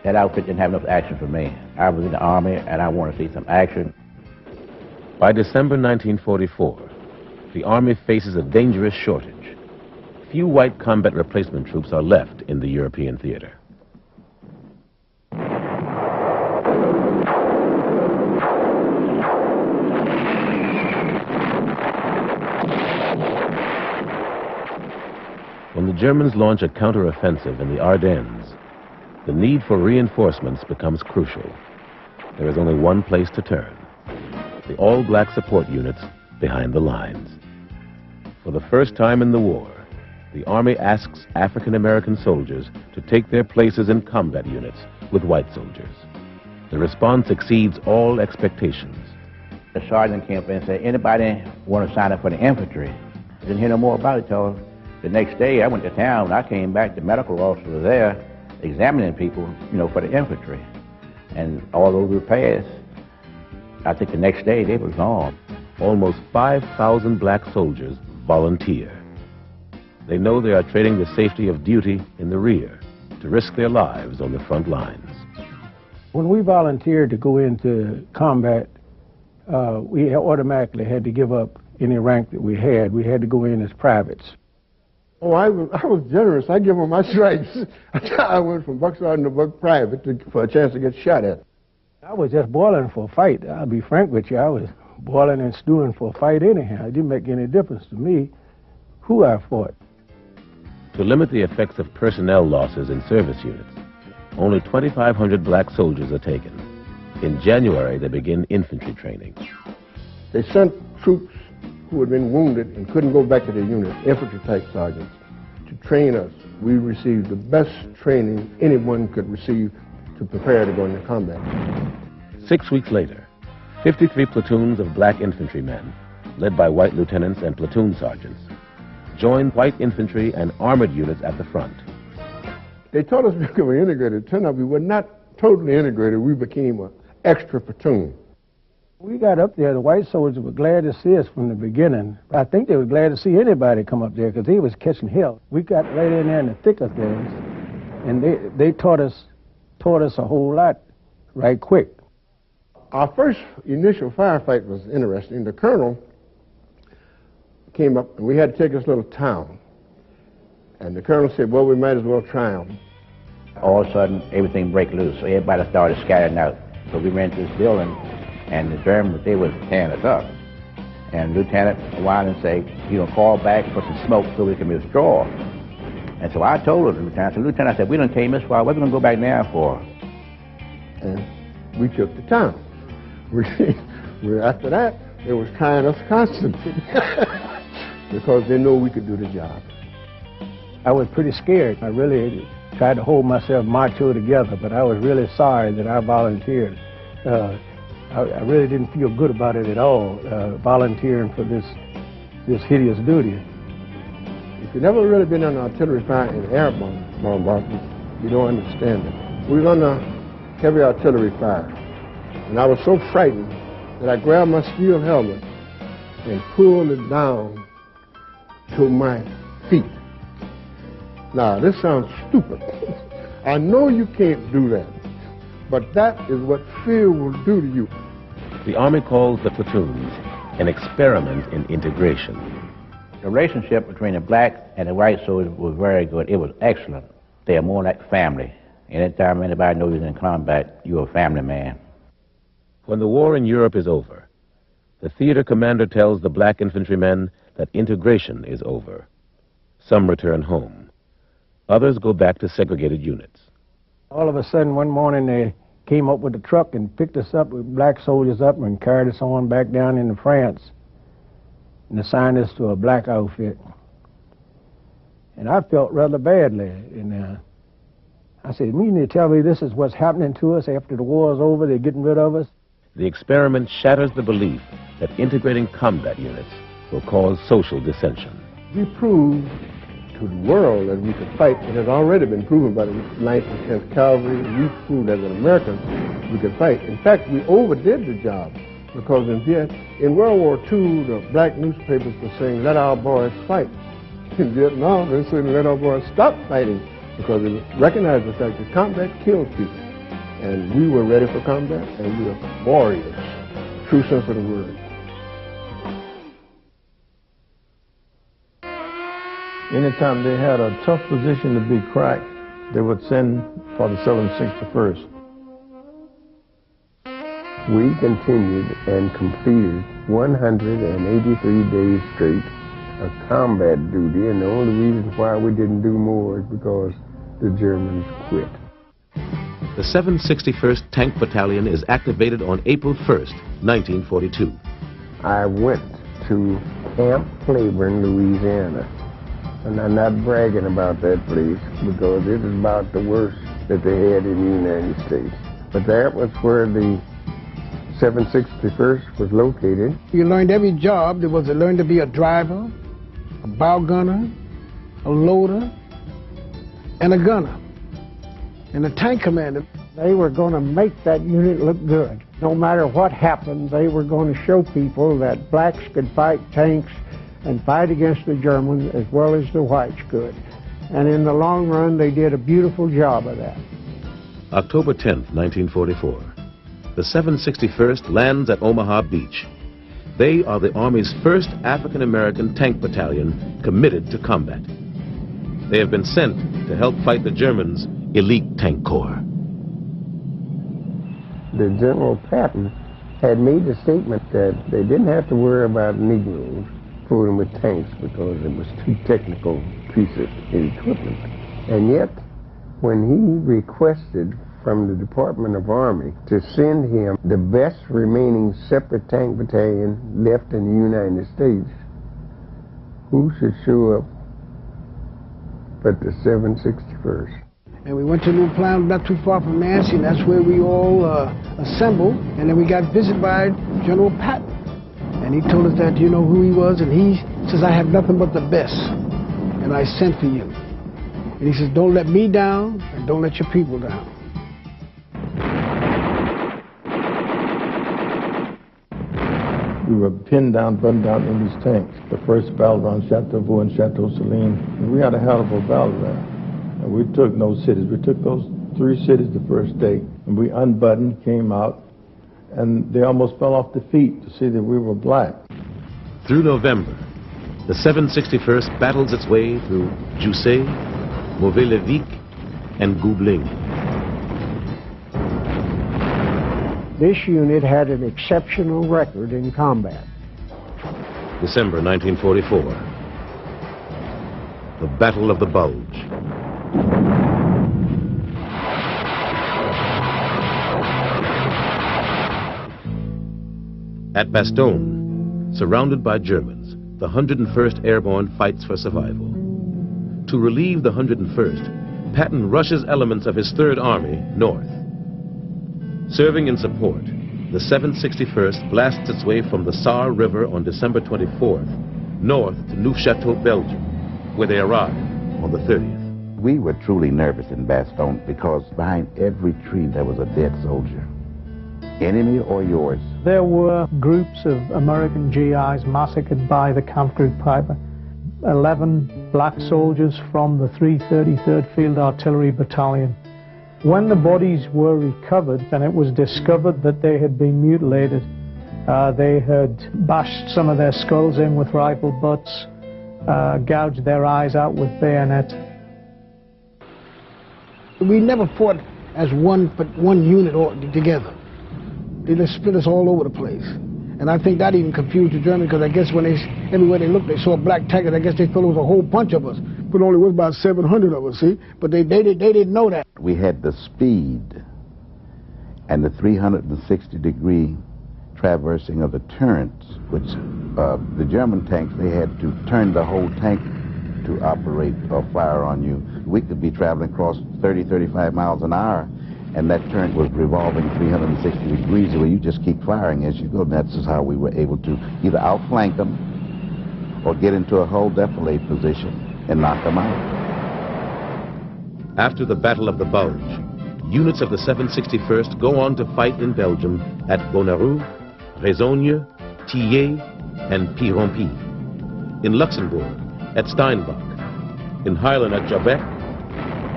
That outfit didn't have enough action for me. I was in the Army and I wanted to see some action. By December 1944, the Army faces a dangerous shortage. Few white combat replacement troops are left in the European theater. When the Germans launch a counteroffensive in the Ardennes, the need for reinforcements becomes crucial. There is only one place to turn: the all-black support units behind the lines. For the first time in the war, the Army asks African-American soldiers to take their places in combat units with white soldiers. The response exceeds all expectations. The sergeant came up and said, anybody want to sign up for the infantry? Didn't hear no more about it till the next day. I went to town. I came back, the medical officer was there examining people, for the infantry. And all those were passed. I think the next day they was gone. Almost 5,000 black soldiers volunteer. They know they are trading the safety of duty in the rear to risk their lives on the front lines. When we volunteered to go into combat, we automatically had to give up any rank that we had. We had to go in as privates. Oh, I was generous. I give them my stripes. I went from buck sergeant to buck private for a chance to get shot at. I was just boiling for a fight. I'll be frank with you. I was boiling and stewing for a fight anyhow. It didn't make any difference to me who I fought. To limit the effects of personnel losses in service units, only 2,500 black soldiers are taken. In January, they begin infantry training. They sent troops who had been wounded and couldn't go back to their unit, infantry-type sergeants, to train us. We received the best training anyone could receive to prepare to go into combat. 6 weeks later, 53 platoons of black infantrymen, led by white lieutenants and platoon sergeants, joined white infantry and armored units at the front. They told us we were integrated. It turned out we were not totally integrated. We became an extra platoon. We got up there, the white soldiers were glad to see us from the beginning. I think they were glad to see anybody come up there because they was catching hell. We got right in there in the thick of things, and they taught us a whole lot right quick. Our first initial firefight was interesting. The colonel came up, and we had to take this little town. And the colonel said, well, we might as well try them. All of a sudden, everything break loose, so everybody started scattering out. So we ran to this building, and the Germans, they was tearing us up. And Lieutenant whined and said, call back for some smoke so we can withdraw. And so I told the Lieutenant, Lieutenant, I said, we done came this far, what are we going to go back now for? And we took the town. After that, they was trying us constantly because they knew we could do the job. I was pretty scared. I really tried to hold myself macho together, but I was really sorry that I volunteered. I really didn't feel good about it at all, volunteering for this hideous duty. If you've never really been under artillery fire in air bombardment, you don't understand it. We were under heavy artillery fire, and I was so frightened that I grabbed my steel helmet and pulled it down to my feet. Now, this sounds stupid. I know you can't do that, but that is what fear will do to you. The Army calls the platoons an experiment in integration. The relationship between the black and the white soldiers was very good. It was excellent. They are more like family. Anytime anybody knows you're in combat, you're a family man. When the war in Europe is over, the theater commander tells the black infantrymen that integration is over. Some return home. Others go back to segregated units. All of a sudden, one morning, they came up with a truck and picked us up with black soldiers up and carried us on back down into France and assigned us to a black outfit. And I felt rather badly. And I said, you mean to tell me this is what's happening to us after the war is over? They're getting rid of us? The experiment shatters the belief that integrating combat units will cause social dissension. We proved to the world that we could fight. It has already been proven by the 9th and 10th Cavalry. We proved as an American we could fight. In fact, we overdid the job because in World War II, the black newspapers were saying, let our boys fight. In Vietnam, they said, let our boys stop fighting because they recognized the fact that combat kills people. And we were ready for combat, and we were warriors, true sense of the word. Anytime they had a tough position to be cracked, they would send for the 761st. We continued and completed 183 days straight of combat duty, and the only reason why we didn't do more is because the Germans quit. The 761st Tank Battalion is activated on April 1st, 1942. I went to Camp Claiborne, Louisiana. And I'm not bragging about that place because it is about the worst that they had in the United States. But that was where the 761st was located. You learned every job. There was to learn to be a driver, a bow gunner, a loader, and a gunner, and a tank commander. They were going to make that unit look good. No matter what happened, they were going to show people that blacks could fight tanks and fight against the Germans as well as the whites could. And in the long run, they did a beautiful job of that. October 10th, 1944. The 761st lands at Omaha Beach. They are the Army's first African-American tank battalion committed to combat. They have been sent to help fight the Germans' elite tank corps. The General Patton had made a statement that they didn't have to worry about Negroes fooling with tanks because it was too technical piece of equipment. And yet, when he requested from the Department of Army to send him the best remaining separate tank battalion left in the United States, who should show up but the 761st? And we went to a little plant not too far from Nancy, and that's where we all assembled. And then we got visited by General Patton. And he told us that, you know who he was, and he says, I have nothing but the best, and I sent for you. And he says, don't let me down, and don't let your people down. We were pinned down, buttoned down in these tanks. The first battle on Chateauveau and Chateau Saline. And we had a hell of a battle there. And we took no cities. We took those 3 cities the first day. And we unbuttoned, came out, and they almost fell off their feet to see that we were black. Through November, the 761st battles its way through Jussey, Mauvais-le-Vic, and Goubling. This unit had an exceptional record in combat. December 1944. The Battle of the Bulge. At Bastogne, surrounded by Germans, the 101st Airborne fights for survival. To relieve the 101st, Patton rushes elements of his 3rd Army north. Serving in support, the 761st blasts its way from the Sarre River on December 24th, north to Neufchâteau, Belgium, where they arrive on the 30th. We were truly nervous in Bastogne because behind every tree there was a dead soldier. Enemy or yours? There were groups of American GIs massacred by the Kampfgruppe Piper. 11 black soldiers from the 333rd Field Artillery Battalion. When the bodies were recovered and it was discovered that they had been mutilated, they had bashed some of their skulls in with rifle butts, gouged their eyes out with bayonets. We never fought as one unit together. They just split us all over the place. And I think that even confused the Germans, because I guess when everywhere they looked, they saw black tankers. I guess they thought it was a whole bunch of us. But only was about 700 of us, see? But they didn't know that. We had the speed and the 360-degree traversing of the turrets, which the German tanks, they had to turn the whole tank to operate or fire on you. We could be traveling across 30, 35 miles an hour, and that turret was revolving 360 degrees where you just keep firing as you go. And that's just how we were able to either outflank them or get into a hull defilade position and knock them out. After the Battle of the Bulge, units of the 761st go on to fight in Belgium at Bonneroux, Raisogne, Tillet, and Pirompi, in Luxembourg at Steinbach, in Highland at Jabek,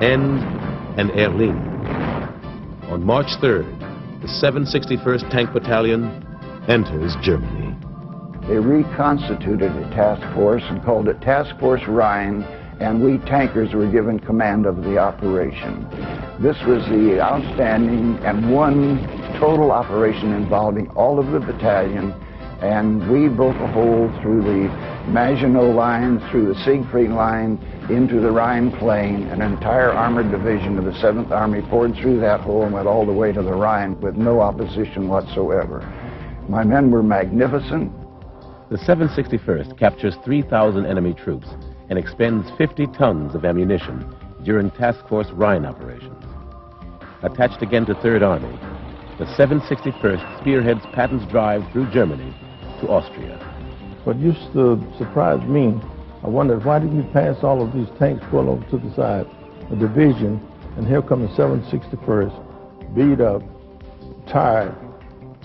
and Erling. On March 3rd, the 761st Tank Battalion enters Germany. They reconstituted a task force and called it Task Force Rhine, and we tankers were given command of the operation. This was the outstanding and one total operation involving all of the battalion, and we broke a hole through the Maginot Line, through the Siegfried Line, into the Rhine Plain. An entire armored division of the 7th Army poured through that hole and went all the way to the Rhine with no opposition whatsoever. My men were magnificent. The 761st captures 3,000 enemy troops and expends 50 tons of ammunition during Task Force Rhine operations. attached again to Third Army, the 761st spearheads Patton's drive through Germany to Austria. What used to surprise me, I wondered, why did we pass all of these tanks pull over to the side? A division, and here comes the 761st, beat up, tired,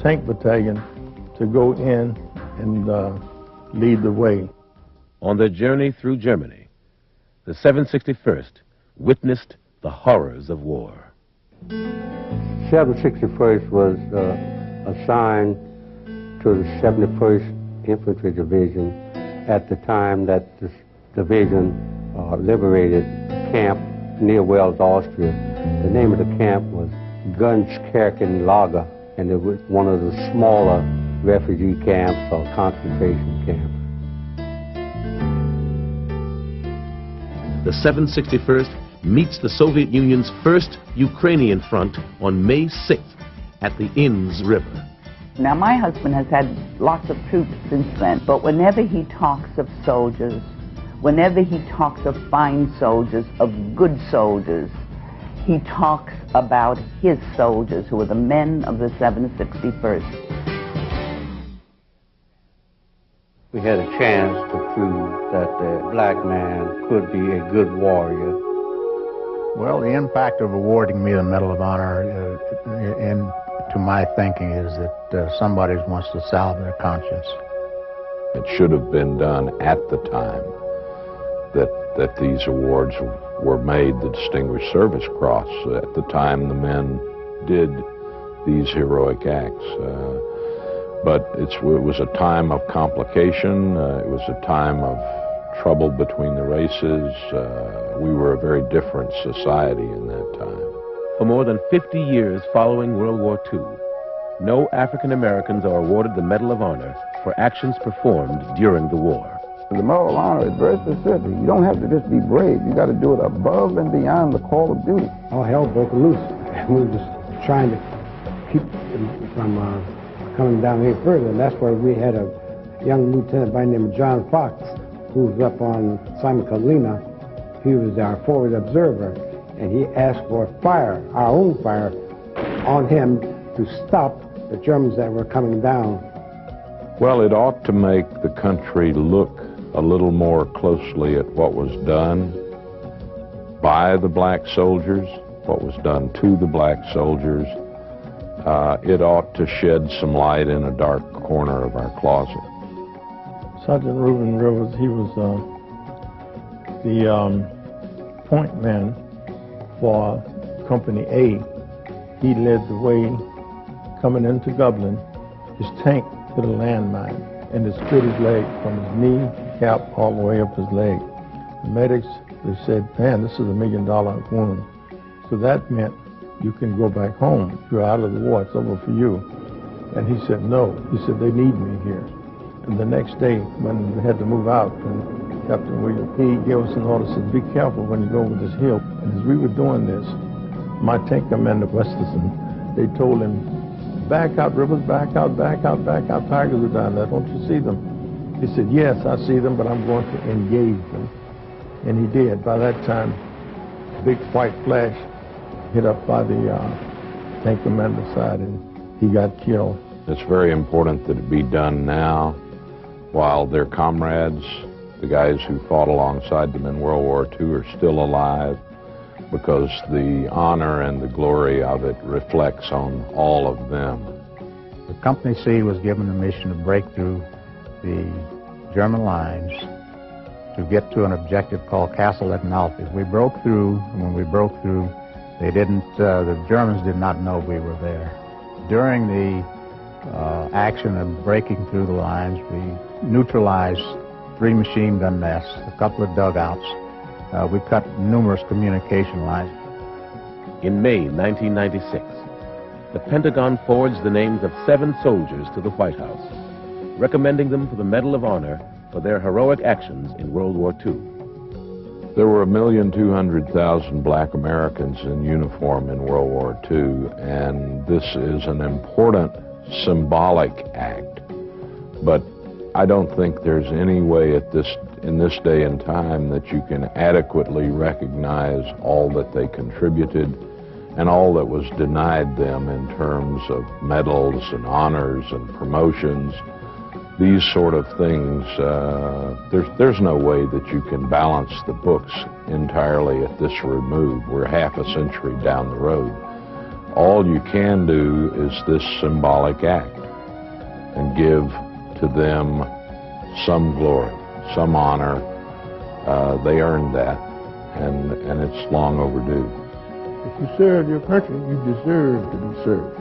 tank battalion to go in and lead the way. On their journey through Germany, the 761st witnessed the horrors of war. 761st was assigned to the 71st Infantry Division at the time that this division liberated a camp near Wels, Austria. The name of the camp was Gunskirchenlager, and it was one of the smaller refugee camps or concentration camps. The 761st meets the Soviet Union's first Ukrainian front on May 6th at the Inns River. Now, my husband has had lots of troops since then, but whenever he talks of soldiers, whenever he talks of fine soldiers, of good soldiers, he talks about his soldiers, who are the men of the 761st. We had a chance to prove that the black man could be a good warrior. Well, the impact of awarding me the Medal of Honor, to my thinking, is that somebody wants to salve their conscience. It should have been done at the time that these awards were made, the Distinguished Service Cross. At the time the men did these heroic acts. But it was a time of complication. It was a time of trouble between the races. We were a very different society in that time. For more than 50 years following World War II, no African Americans are awarded the Medal of Honor for actions performed during the war. The Medal of Honor is very specific. You don't have to just be brave. You got to do it above and beyond the call of duty. All hell broke loose. We were just trying to keep them from coming down any further, and that's where we had a young lieutenant by the name of John Fox, who was up on Simon Kalina. He was our forward observer, and he asked for fire, our own fire, on him to stop the Germans that were coming down. Well, it ought to make the country look a little more closely at what was done by the black soldiers, what was done to the black soldiers. It ought to shed some light in a dark corner of our closet. Sergeant Reuben Rivers, he was the point man for Company A. He led the way coming into Dublin. His tank hit a landmine and it split his leg from his knee cap all the way up his leg. The medics, they said, man, this is $1 million wound. So that meant you can go back home. You're out of the war, it's over for you. And he said, no. He said, they need me here. And the next day, when we had to move out, and Captain William, he gave us an order, said, be careful when you go over this hill. And as we were doing this, my tank commander, Westerson, they told him, back out, Rivers, back out, back out, back out. Tigers are down there, don't you see them? He said, yes, I see them, but I'm going to engage them. And he did. By that time, big white flash hit up by the tank commander's side, and he got killed. It's very important that it be done now while their comrades, the guys who fought alongside them in World War II, are still alive, because the honor and the glory of it reflects on all of them. The Company C was given the mission to break through the German lines to get to an objective called Castle Ettenalfi. We broke through, and when we broke through, they didn't, the Germans did not know we were there. During the action of breaking through the lines, we neutralized 3 machine gun nests, a couple of dugouts. We cut numerous communication lines. In May 1996, the Pentagon forged the names of 7 soldiers to the White House, recommending them for the Medal of Honor for their heroic actions in World War II. There were 1,200,000 black Americans in uniform in World War II, and this is an important symbolic act. But I don't think there's any way in this day and time that you can adequately recognize all that they contributed and all that was denied them in terms of medals and honors and promotions, these sort of things, there's no way that you can balance the books entirely at this remove. We're half a century down the road. All you can do is this symbolic act and give to them some glory, some honor. They earned that, and it's long overdue. If you serve your country, you deserve to be served.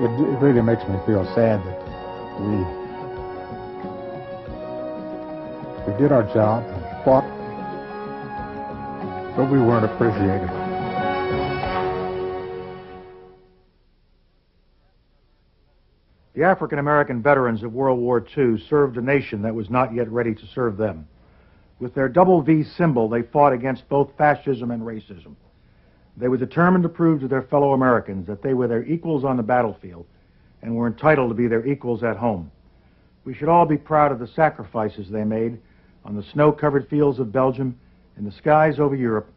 It really makes me feel sad that we did our job and fought, but we weren't appreciated. The African-American veterans of World War II served a nation that was not yet ready to serve them. With their double V symbol, they fought against both fascism and racism. They were determined to prove to their fellow Americans that they were their equals on the battlefield and were entitled to be their equals at home. We should all be proud of the sacrifices they made on the snow-covered fields of Belgium, in the skies over Europe,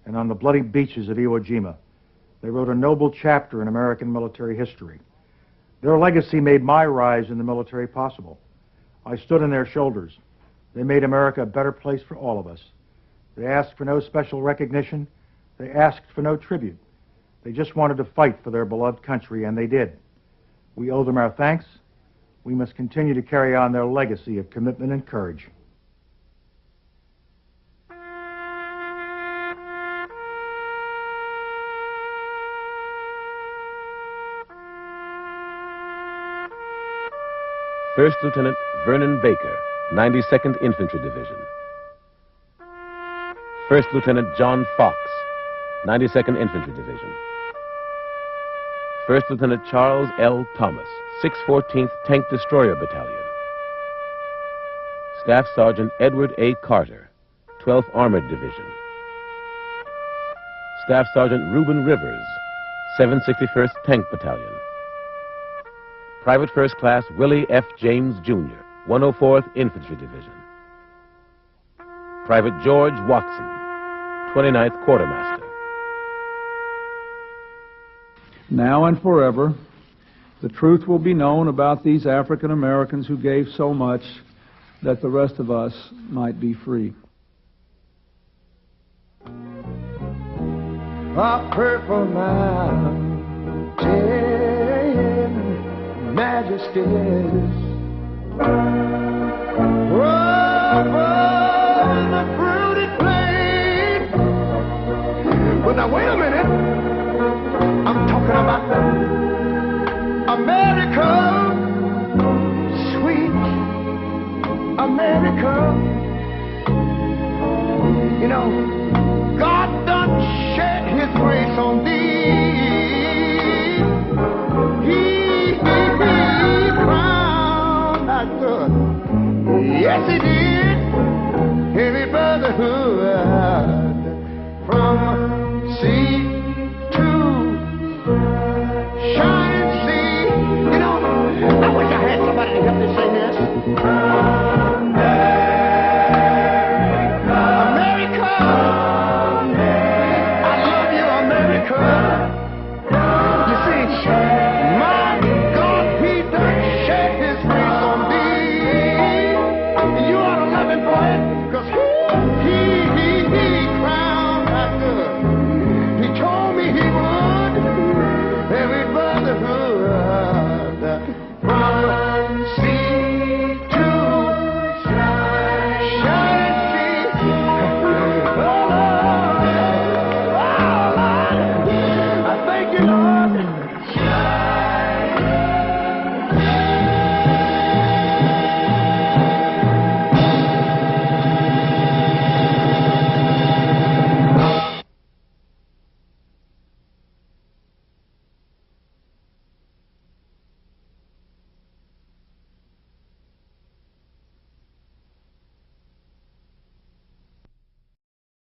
and on the bloody beaches of Iwo Jima. They wrote a noble chapter in American military history. Their legacy made my rise in the military possible. I stood on their shoulders. They made America a better place for all of us. They asked for no special recognition. They asked for no tribute. They just wanted to fight for their beloved country, and they did. We owe them our thanks. We must continue to carry on their legacy of commitment and courage. First Lieutenant Vernon Baker, 92nd Infantry Division. First Lieutenant John Fox, 92nd Infantry Division. First Lieutenant Charles L. Thomas, 614th Tank Destroyer Battalion. Staff Sergeant Edward A. Carter, 12th Armored Division. Staff Sergeant Reuben Rivers, 761st Tank Battalion. Private First Class Willie F. James, Jr., 104th Infantry Division. Private George Watson, 29th Quartermaster. Now and forever, the truth will be known about these African Americans who gave so much that the rest of us might be free. A purple mountain majesties over the fruited plain. But now wait a minute, I'm talking about America, sweet America. You know, God done shed His grace on thee. He crowned thy good. Yes, He did.